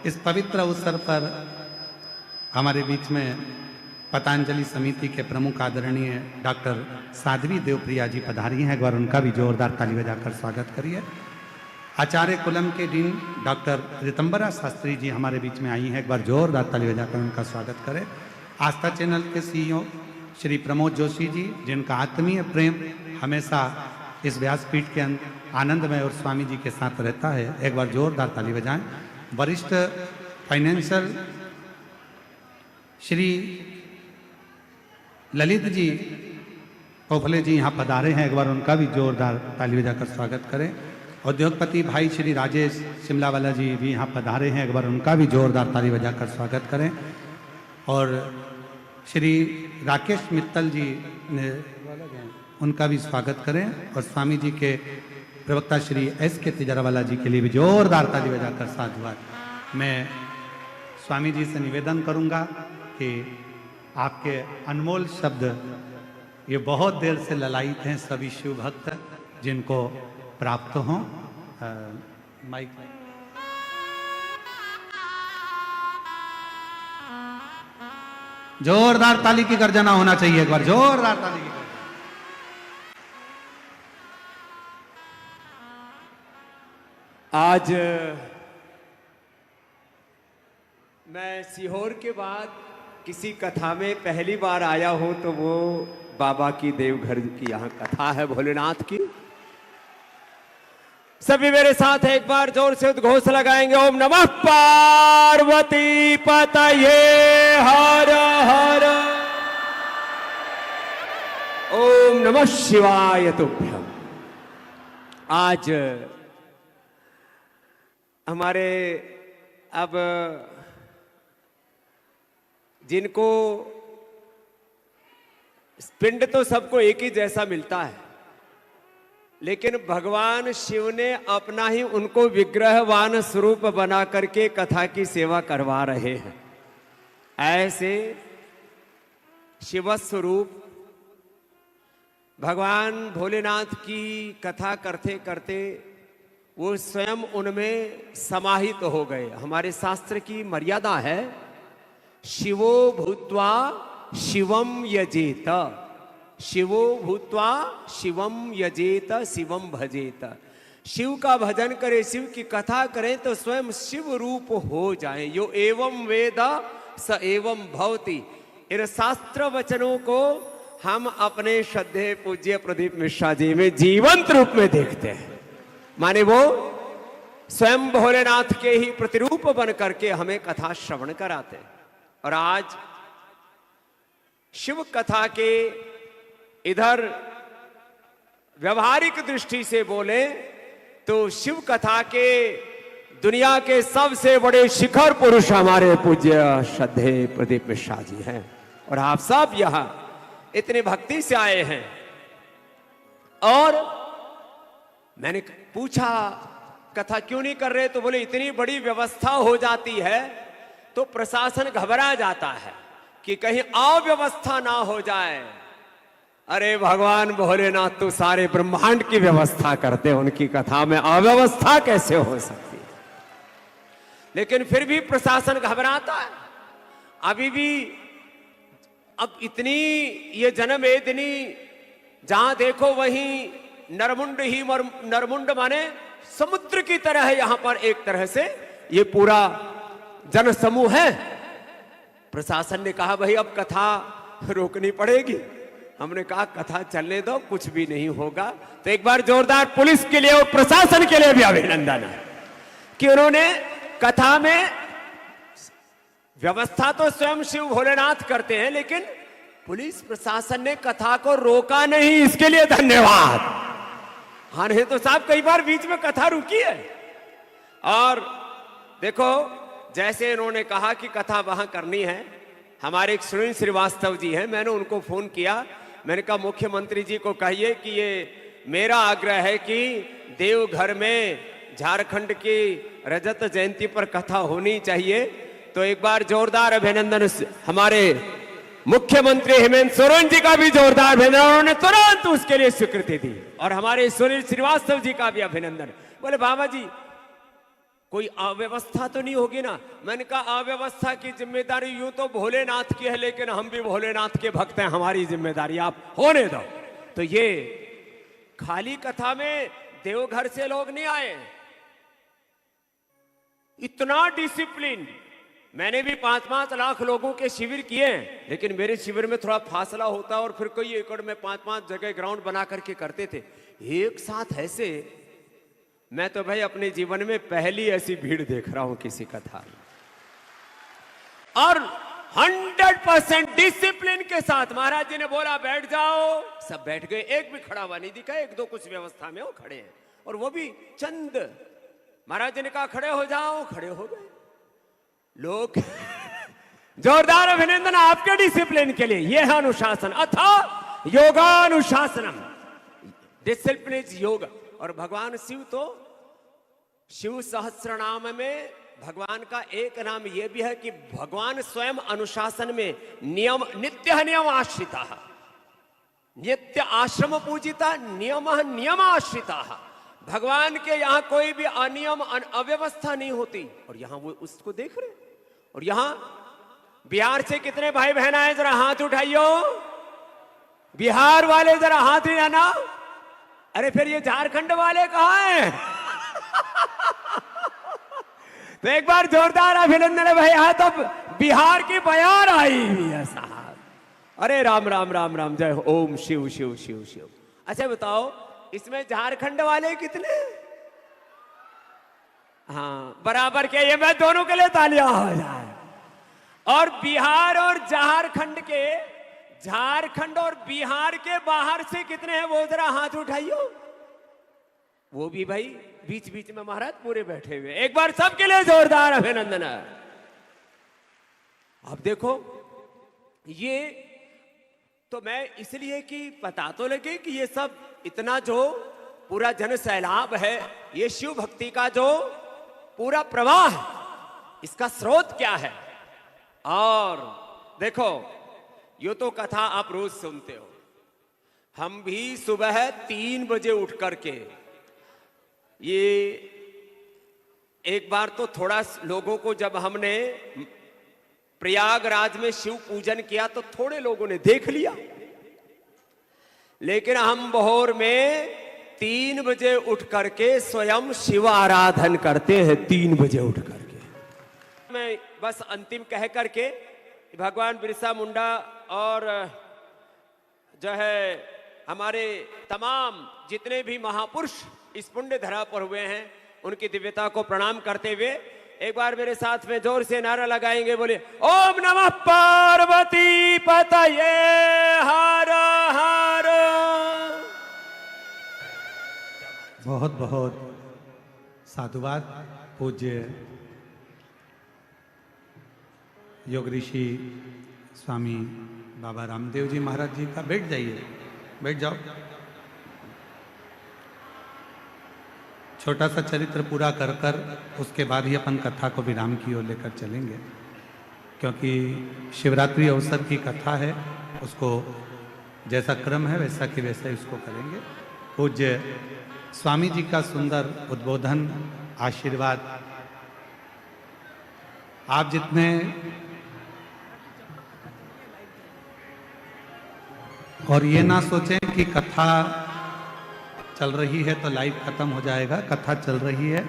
इस पवित्र अवसर पर हमारे बीच में पतंजलि समिति के प्रमुख आदरणीय डॉक्टर साध्वी देवप्रिया जी पधारी हैं। एक बार उनका भी जोरदार ताली बजाकर स्वागत करिए। आचार्य कुलम के डीन डॉक्टर रितंबरा शास्त्री जी हमारे बीच में आई हैं। एक बार जोरदार ताली बजाकर उनका स्वागत करें। आस्था चैनल के सीईओ श्री प्रमोद जोशी जी, जिनका आत्मीय प्रेम हमेशा इस व्यासपीठ के आनंदमय और स्वामी जी के साथ रहता है। एक बार जोरदार ताली बजाएं। वरिष्ठ फाइनेंशियल श्री ललित जी पोफले जी यहाँ पधारे हैं। एक बार उनका भी जोरदार ताली बजाकर स्वागत करें। उद्योगपति भाई श्री राजेश शिमला वाला जी भी यहाँ पधारे हैं। एक बार उनका भी जोरदार ताली बजाकर स्वागत करें। और श्री राकेश मित्तल जी ने उनका भी स्वागत करें। और स्वामी जी के प्रवक्ता श्री एस के तिजारावाला जी के लिए भी जोरदार ताली बजाकर साधुवाद। मैं स्वामी जी से निवेदन करूंगा कि आपके अनमोल शब्द ये बहुत देर से ललायित हैं सभी शिव भक्त जिनको प्राप्त हों। माइक जोरदार ताली की गर्जना होना चाहिए। एक बार जोरदार ताली की गर्जना। आज मैं सीहोर के बाद किसी कथा में पहली बार आया हूं तो वो बाबा की देवघर की यहाँ कथा है भोलेनाथ की। सभी मेरे साथ एक बार जोर से उद्घोष लगाएंगे। ओम नमः पार्वती पतये हर हर। ओम नमः शिवाय तुभ्यम। आज हमारे अब जिनको पिंड तो सबको एक ही जैसा मिलता है, लेकिन भगवान शिव ने अपना ही उनको विग्रहवान स्वरूप बना करके कथा की सेवा करवा रहे हैं। ऐसे शिव स्वरूप भगवान भोलेनाथ की कथा करते करते वो स्वयं उनमें समाहित हो गए। हमारे शास्त्र की मर्यादा है शिवो भूत्वा शिवम यजेत, शिवो भूत्वा शिवम यजेत शिवम भजेत। शिव का भजन करें, शिव की कथा करें तो स्वयं शिव रूप हो जाएं। यो एवं वेद स एवं भवति। इन शास्त्र वचनों को हम अपने श्रद्धेय पूज्य प्रदीप मिश्रा जी में जीवंत रूप में देखते हैं। माने वो स्वयं भोलेनाथ के ही प्रतिरूप बन करके हमें कथा श्रवण कराते हैं। और आज शिव कथा के इधर व्यवहारिक दृष्टि से बोले तो शिव कथा के दुनिया के सबसे बड़े शिखर पुरुष हमारे पूज्य श्रद्धेय प्रदीप मिश्रा जी हैं। और आप सब यहां इतनी भक्ति से आए हैं। और मैंने पूछा कथा क्यों नहीं कर रहे, तो बोले इतनी बड़ी व्यवस्था हो जाती है तो प्रशासन घबरा जाता है कि कहीं अव्यवस्था ना हो जाए। अरे भगवान भोलेनाथ तो सारे ब्रह्मांड की व्यवस्था करते हैं, उनकी कथा में अव्यवस्था कैसे हो सकती है? लेकिन फिर भी प्रशासन घबराता है। अभी भी अब इतनी ये जन्म वेदनी, जहां देखो वहीं नरमुंड ही नरमुंड माने समुद्र की तरह है यहां पर एक तरह से ये पूरा जन समूह है। प्रशासन ने कहा भाई अब कथा रोकनी पड़ेगी। हमने कहा कथा चलने दो, कुछ भी नहीं होगा। तो एक बार जोरदार पुलिस के लिए और प्रशासन के लिए भी अभिनंदन है कि उन्होंने कथा में व्यवस्था तो स्वयं शिव भोलेनाथ करते हैं, लेकिन पुलिस प्रशासन ने कथा को रोका नहीं, इसके लिए धन्यवाद। हाँ नहीं तो साहब कई बार बीच में कथा रुकी है। और देखो जैसे इन्होंने कहा कि कथा वहां करनी है, हमारे एक सुनील श्रीवास्तव जी हैं, मैंने उनको फोन किया, मैंने कहा मुख्यमंत्री जी को कहिए कि ये मेरा आग्रह है कि देवघर में झारखंड की रजत जयंती पर कथा होनी चाहिए। तो एक बार जोरदार अभिनंदन हमारे मुख्यमंत्री हेमंत सोरेन जी का भी जोरदार अभिनंदन, उन्होंने तुरंत उसके लिए स्वीकृति दी। और हमारे सुनील श्रीवास्तव जी का भी अभिनंदन। बोले बाबा जी कोई अव्यवस्था तो नहीं होगी ना? मैंने कहा अव्यवस्था की जिम्मेदारी यूं तो भोलेनाथ की है, लेकिन हम भी भोलेनाथ के भक्त हैं, हमारी जिम्मेदारी आप होने दो। तो ये खाली कथा में देवघर से लोग नहीं आए, इतना डिसिप्लिन। मैंने भी 5-5 लाख लोगों के शिविर किए हैं, लेकिन मेरे शिविर में थोड़ा फासला होता और फिर कई एकड़ में 5-5 जगह ग्राउंड बना करके करते थे एक साथ ऐसे। मैं तो भाई अपने जीवन में पहली ऐसी भीड़ देख रहा हूं किसी कथा में। और 100% डिसिप्लिन के साथ महाराज जी ने बोला बैठ जाओ, सब बैठ गए, एक भी खड़ा हुआ नहीं दिखा। 1-2 कुछ व्यवस्था में वो खड़े हैं, और वो भी चंद। महाराज जी ने कहा खड़े हो जाओ, खड़े हो गए लोग। जोरदार अभिनंदन आपके डिसिप्लिन के लिए। यह है अनुशासन, अथा योगानुशासनम। डिसिप्लिन इज योग। और भगवान शिव तो शिव सहस्त्र नाम में भगवान का एक नाम यह भी है कि भगवान स्वयं अनुशासन में नियम, नित्य नियम आश्रिता, नित्य आश्रम पूजिता, नियम नियम आश्रिता। भगवान के यहां कोई भी अनियम अव्यवस्था नहीं होती। और यहां वो उसको देख रहे। और यहां बिहार से कितने भाई बहन आए, जरा हाथ उठाइयो। बिहार वाले जरा हाथ ही आना। अरे फिर ये झारखंड वाले कहां हैं? तो एक बार जोरदार अभिनंदन है भाई। यहां तब बिहार की बयार आई हुई है साहब। अरे राम राम राम राम, जय हो, ओम शिव शिव शिव शिव। अच्छा बताओ इसमें झारखंड वाले कितने? हाँ बराबर के, ये मैं दोनों के लिए तालियां हो जाए। और बिहार और झारखंड के, झारखंड और बिहार के बाहर से कितने हैं वो जरा हाथ उठाइयो। वो भी भाई बीच बीच में महाराज पूरे बैठे हुए। एक बार सबके लिए जोरदार अभिनंदन है। अब देखो ये तो मैं इसलिए कि पता तो लगे कि ये सब इतना जो पूरा जन सैलाब है, ये शिव भक्ति का जो पूरा प्रवाह है, इसका स्रोत क्या है। और देखो ये तो कथा आप रोज सुनते हो। हम भी सुबह 3 बजे उठ करके, ये एक बार तो थोड़ा लोगों को जब हमने प्रयागराज में शिव पूजन किया तो थोड़े लोगों ने देख लिया, लेकिन हम भोर में 3 बजे उठ करके स्वयं शिव आराधन करते हैं। 3 बजे उठ करके मैं बस अंतिम कह करके भगवान बिरसा मुंडा और जो है हमारे तमाम जितने भी महापुरुष इस पुण्य धरा पर हुए हैं, उनकी दिव्यता को प्रणाम करते हुए एक बार मेरे साथ में जोर से नारा लगाएंगे। बोले ओम नमः पार्वती पतये हर हर। बहुत बहुत साधुवाद पूज्य योग ऋषि स्वामी बाबा रामदेव जी महाराज जी का। बैठ जाइए, बैठ जाओ। छोटा सा चरित्र पूरा कर कर उसके बाद ही अपन कथा को विराम की ओर लेकर चलेंगे, क्योंकि शिवरात्रि अवसर की कथा है, उसको जैसा क्रम है वैसा कि वैसा ही उसको करेंगे। पूज्य स्वामी जी का सुंदर उद्बोधन, आशीर्वाद, आप जितने और ये ना सोचें कि कथा चल रही है तो लाइव खत्म हो जाएगा। कथा चल रही है,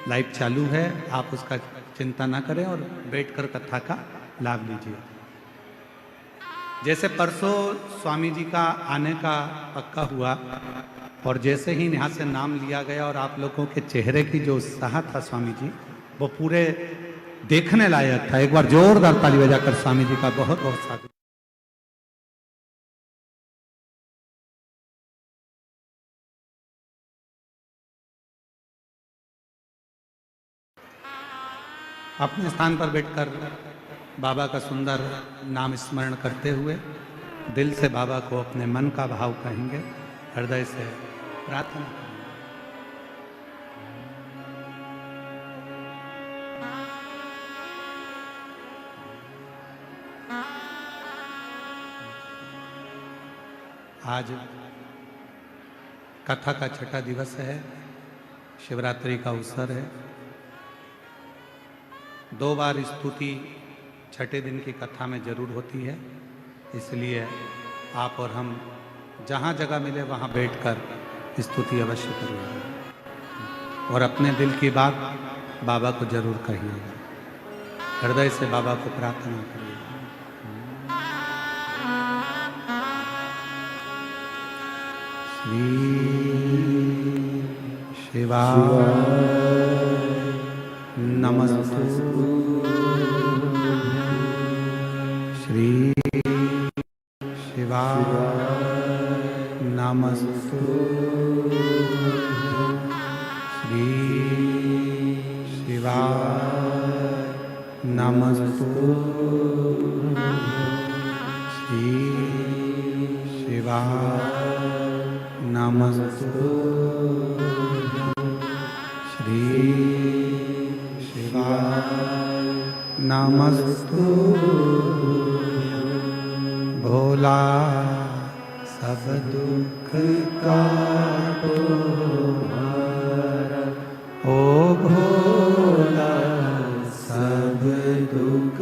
लाइव चालू है, आप उसका चिंता ना करें और बैठकर कथा का लाभ लीजिए। जैसे परसों स्वामी जी का आने का पक्का हुआ और जैसे ही यहाँ से नाम लिया गया और आप लोगों के चेहरे की जो उत्साह था स्वामी जी, वो पूरे देखने लायक था। एक बार जोरदार ताली बजाकर स्वामी जी का बहुत बहुत स्वागत। अपने स्थान पर बैठकर बाबा का सुंदर नाम स्मरण करते हुए दिल से बाबा को अपने मन का भाव कहेंगे, हृदय से प्रार्थना करेंगे। आज कथा का छठा दिवस है, शिवरात्रि का अवसर है। 2 बार स्तुति छठे दिन की कथा में जरूर होती है, इसलिए आप और हम जहाँ जगह मिले वहाँ बैठकर स्तुति अवश्य करिएगा और अपने दिल की बात बाबा को जरूर कहिएगा, हृदय से बाबा को प्रार्थना करिएगा। श्री शिवाय नमस्तु। श्री शिवाय नमस्तु। श्री शिवाय नमस्तु। श्री शिवाय नमस्तु। श्री शिवाय नमस्तु। भोला सब दुख काटो हमारा, ओ भोला सब दुख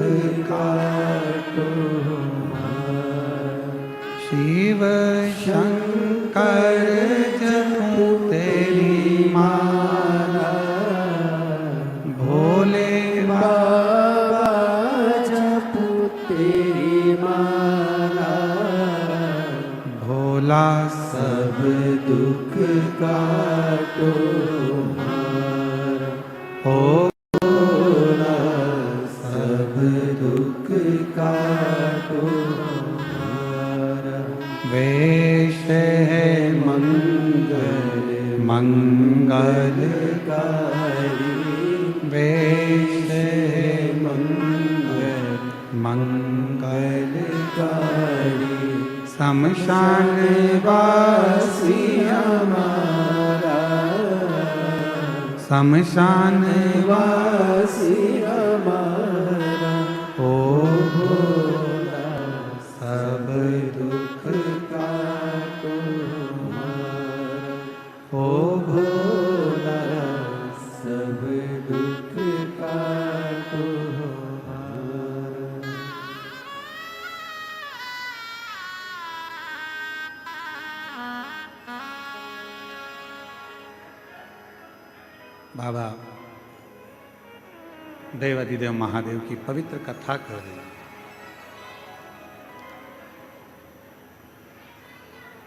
काटो हमारा। शिव शंकर जपू तेरी माला, भोले बाबा जपू तेरी माला। भोला सब दुख काटो हमारा, ओ भोला सब दुख काटो हमारा। वेश है मंगल मंगलकारी, वेश है मंगल मंगलकारी। शमशान वासी हमारा, शमशान वासी हमारा। ओ भोला सब दुख काटो हमारा, ओ भोला सब दुख काटो हमारा। बाबा देवाधिदेव महादेव की पवित्र कथा कर रहे हैं।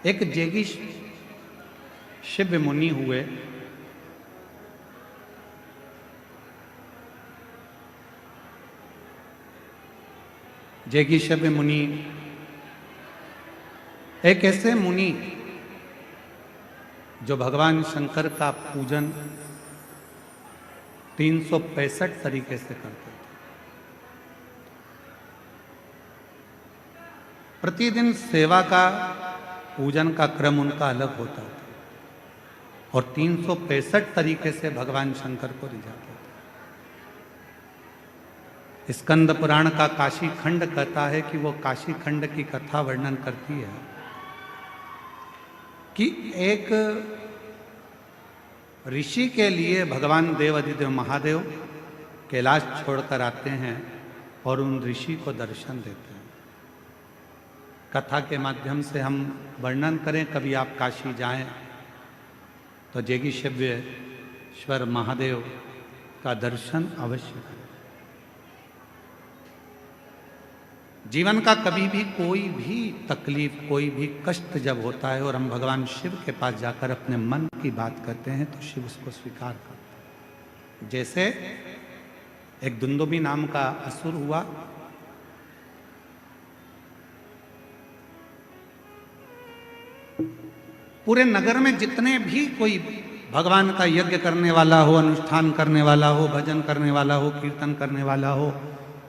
एक जेगी शिव मुनि हुए, जेगी शिव मुनि एक ऐसे मुनि जो भगवान शंकर का पूजन 365 तरीके से करते थे। प्रतिदिन सेवा का पूजन का क्रम उनका अलग होता था और 365 तरीके से भगवान शंकर को रिझाते थे। स्कंद पुराण का काशी खंड कहता है कि वो काशी खंड की कथा वर्णन करती है कि एक ऋषि के लिए भगवान देवाधिदेव महादेव कैलाश छोड़कर आते हैं और उन ऋषि को दर्शन देते हैं। कथा के माध्यम से हम वर्णन करें, कभी आप काशी जाएं तो जेगीश्वरेश्वर महादेव का दर्शन अवश्य करें। जीवन का कभी भी कोई भी तकलीफ, कोई भी कष्ट जब होता है और हम भगवान शिव के पास जाकर अपने मन की बात करते हैं तो शिव उसको स्वीकार करते हैं। जैसे एक दुंदुभी नाम का असुर हुआ, पूरे नगर में जितने भी कोई भगवान का यज्ञ करने वाला हो, अनुष्ठान करने वाला हो, भजन करने वाला हो, कीर्तन करने वाला हो,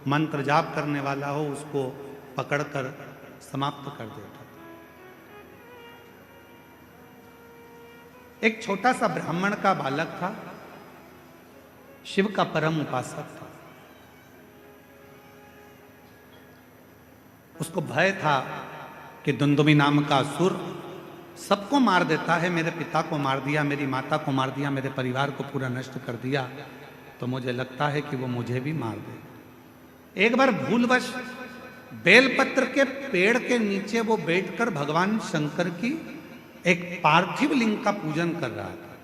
मंत्र जाप करने वाला हो, उसको पकड़कर समाप्त कर देता। एक छोटा सा ब्राह्मण का बालक था, शिव का परम उपासक था। उसको भय था कि दुंदुभी नाम का असुर सबको मार देता है, मेरे पिता को मार दिया, मेरी माता को मार दिया, मेरे परिवार को पूरा नष्ट कर दिया, तो मुझे लगता है कि वो मुझे भी मार देगा। एक बार भूलवश बेलपत्र के पेड़ के नीचे वो बैठकर भगवान शंकर की एक पार्थिव लिंग का पूजन कर रहा था,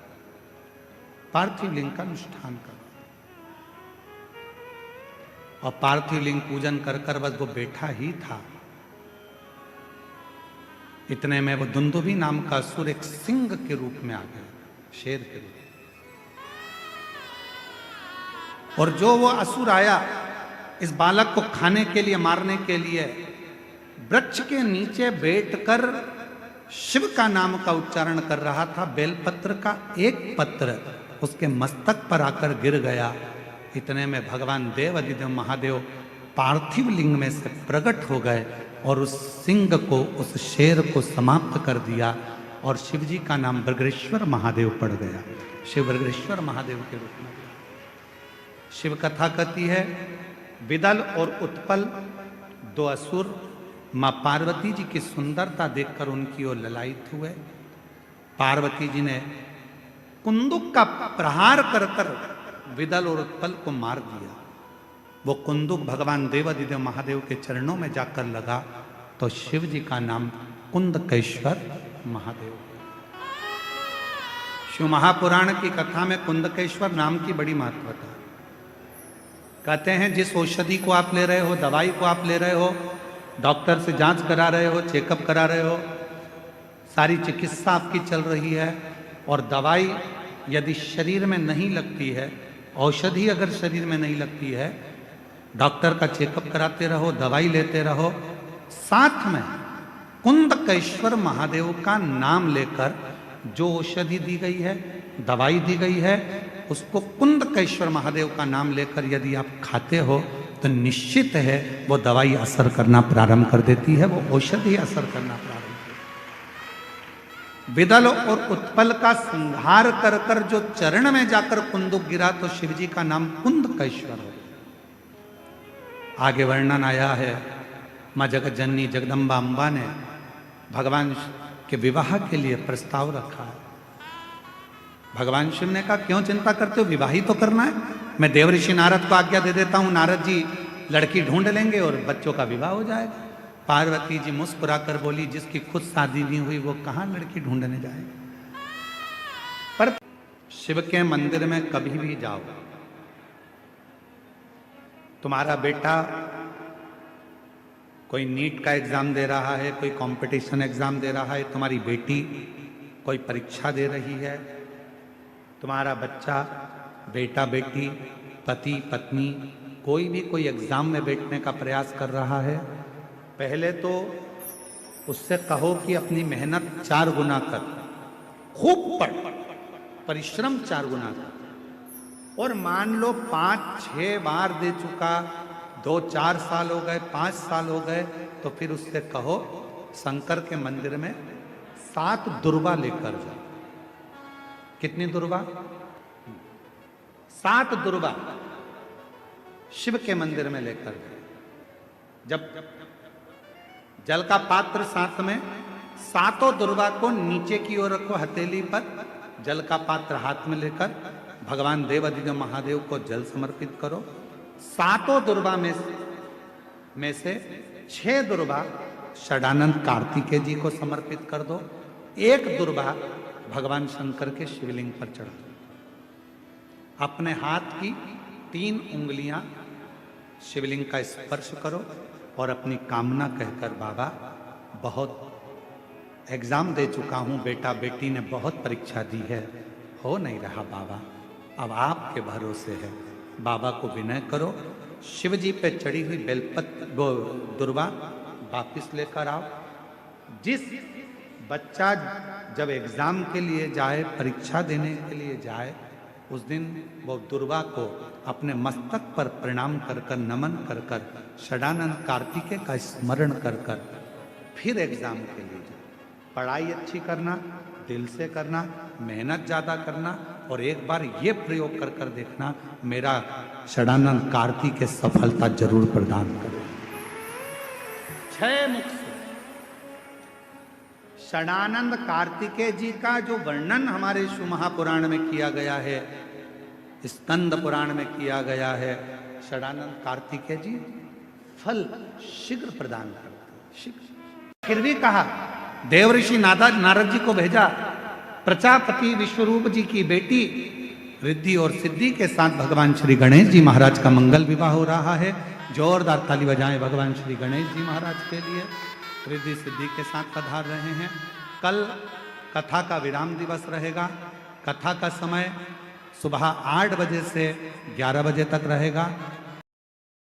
पार्थिव लिंग का अनुष्ठान कर रहा था। और पार्थिव लिंग पूजन कर कर बस वो बैठा ही था, इतने में वो दुंदुभी नाम का असुर एक सिंह के रूप में आ गया, शेर के रूप में। और जो वो असुर आया इस बालक को खाने के लिए, मारने के लिए, वृक्ष के नीचे बैठकर शिव का नाम का उच्चारण कर रहा था। बेलपत्र का एक पत्र उसके मस्तक पर आकर गिर गया। इतने में भगवान देवाधिदेव महादेव पार्थिव लिंग में से प्रकट हो गए और उस सिंह को, उस शेर को समाप्त कर दिया और शिव जी का नाम बृगेश्वर महादेव पड़ गया। शिव बृगेश्वर महादेव के रूप में। शिव कथा कहती है, विदल और उत्पल दो असुर मां पार्वती जी की सुंदरता देखकर उनकी ओर ललायित हुए। पार्वती जी ने कुंदुक का प्रहार कर कर विदल और उत्पल को मार दिया। वो कुंदुक भगवान देवाधिदेव महादेव के चरणों में जाकर लगा तो शिव जी का नाम कुंदकेश्वर महादेव। शिव महापुराण की कथा में कुंदकेश्वर नाम की बड़ी महत्वता है। कहते हैं जिस औषधि को आप ले रहे हो, दवाई को आप ले रहे हो, डॉक्टर से जांच करा रहे हो, चेकअप करा रहे हो, सारी चिकित्सा आपकी चल रही है और दवाई यदि शरीर में नहीं लगती है, औषधि अगर शरीर में नहीं लगती है, डॉक्टर का चेकअप कराते रहो, दवाई लेते रहो, साथ में कुंदकेश्वर महादेव का नाम लेकर जो औषधि दी गई है, दवाई दी गई है, उसको कुंदकेश्वर महादेव का नाम लेकर यदि आप खाते हो तो निश्चित है वो दवाई असर करना प्रारंभ कर देती है, वो औषधि असर करना प्रारंभ करती है। विदल और उत्पल का संहार कर कर जो चरण में जाकर कुंदुक गिरा तो शिव जी का नाम कुंदकेश्वर हो। आगे वर्णन आया है, मां जगत जननी जगदम्बा अम्बा ने भगवान के विवाह के लिए प्रस्ताव रखा है। भगवान शिव ने कहा क्यों चिंता करते हो, विवाह ही तो करना है, मैं देवऋषि नारद को आज्ञा दे देता हूं, नारद जी लड़की ढूंढ लेंगे और बच्चों का विवाह हो जाएगा। पार्वती जी मुस्कुराकर बोली, जिसकी खुद शादी नहीं हुई वो कहां लड़की ढूंढने जाएगा। पर शिव के मंदिर में कभी भी जाओ, तुम्हारा बेटा कोई नीट का एग्जाम दे रहा है, कोई कंपटीशन एग्जाम दे रहा है, तुम्हारी बेटी कोई परीक्षा दे रही है, तुम्हारा बच्चा, बेटा बेटी, पति पत्नी कोई भी कोई एग्जाम में बैठने का प्रयास कर रहा है, पहले तो उससे कहो कि अपनी मेहनत 4 गुना कर, खूब पढ़, परिश्रम 4 गुना कर। और मान लो 5-6 बार दे चुका, 2-4 साल हो गए, 5 साल हो गए, तो फिर उससे कहो शंकर के मंदिर में 7 दुर्वा लेकर जाओ। कितनी दुर्वा? 7 दुर्वा शिव के मंदिर में लेकर गए। जब जल का पात्र साथ में, 7 दुर्वा को नीचे की ओर रखो, हथेली पर जल का पात्र हाथ में लेकर भगवान देवाधिदेव महादेव को जल समर्पित करो। 7 दुर्वा में से 6 दुर्वा षडानंद कार्तिकेय जी को समर्पित कर दो। 1 दुर्वा भगवान शंकर के शिवलिंग पर चढ़ा दो। अपने हाथ की 3 उंगलियां शिवलिंग का स्पर्श करो और अपनी कामना कहकर, बाबा बहुत एग्जाम दे चुका हूं, बेटा बेटी ने बहुत परीक्षा दी है, हो नहीं रहा बाबा, अब आपके भरोसे है। बाबा को विनय करो, शिव जी पे चढ़ी हुई बेलपत्र दुर्वा वापिस लेकर आओ। जिस बच्चा जब एग्जाम के लिए जाए, परीक्षा देने के लिए जाए, उस दिन वो दुर्वा को अपने मस्तक पर प्रणाम कर कर, नमन कर कर, षडानंद कार्तिकेय का स्मरण कर कर फिर एग्जाम के लिए जाए। पढ़ाई अच्छी करना, दिल से करना, मेहनत ज्यादा करना, और एक बार ये प्रयोग कर कर देखना, मेरा षडानंद कार्तिकेय सफलता जरूर प्रदान करे। 6 मुख से षडानंद कार्तिकेय जी का जो वर्णन हमारे शिव महापुराण में किया गया है, स्कंद पुराण में किया गया है, षडानंद कार्तिकेय जी फल शीघ्र प्रदान करते, शीघ्र। फिर भी कहा, देवऋषि नारद जी को भेजा, प्रजापति विश्वरूप जी की बेटी रिद्धि और सिद्धि के साथ भगवान श्री गणेश जी महाराज का मंगल विवाह हो रहा है। जोरदार ताली बजाएं भगवान श्री गणेश जी महाराज के लिए। रिद्धि सिद्धि के साथ पधार रहे हैं। कल कथा का विराम दिवस रहेगा। कथा का समय सुबह 8 बजे से 11 बजे तक रहेगा।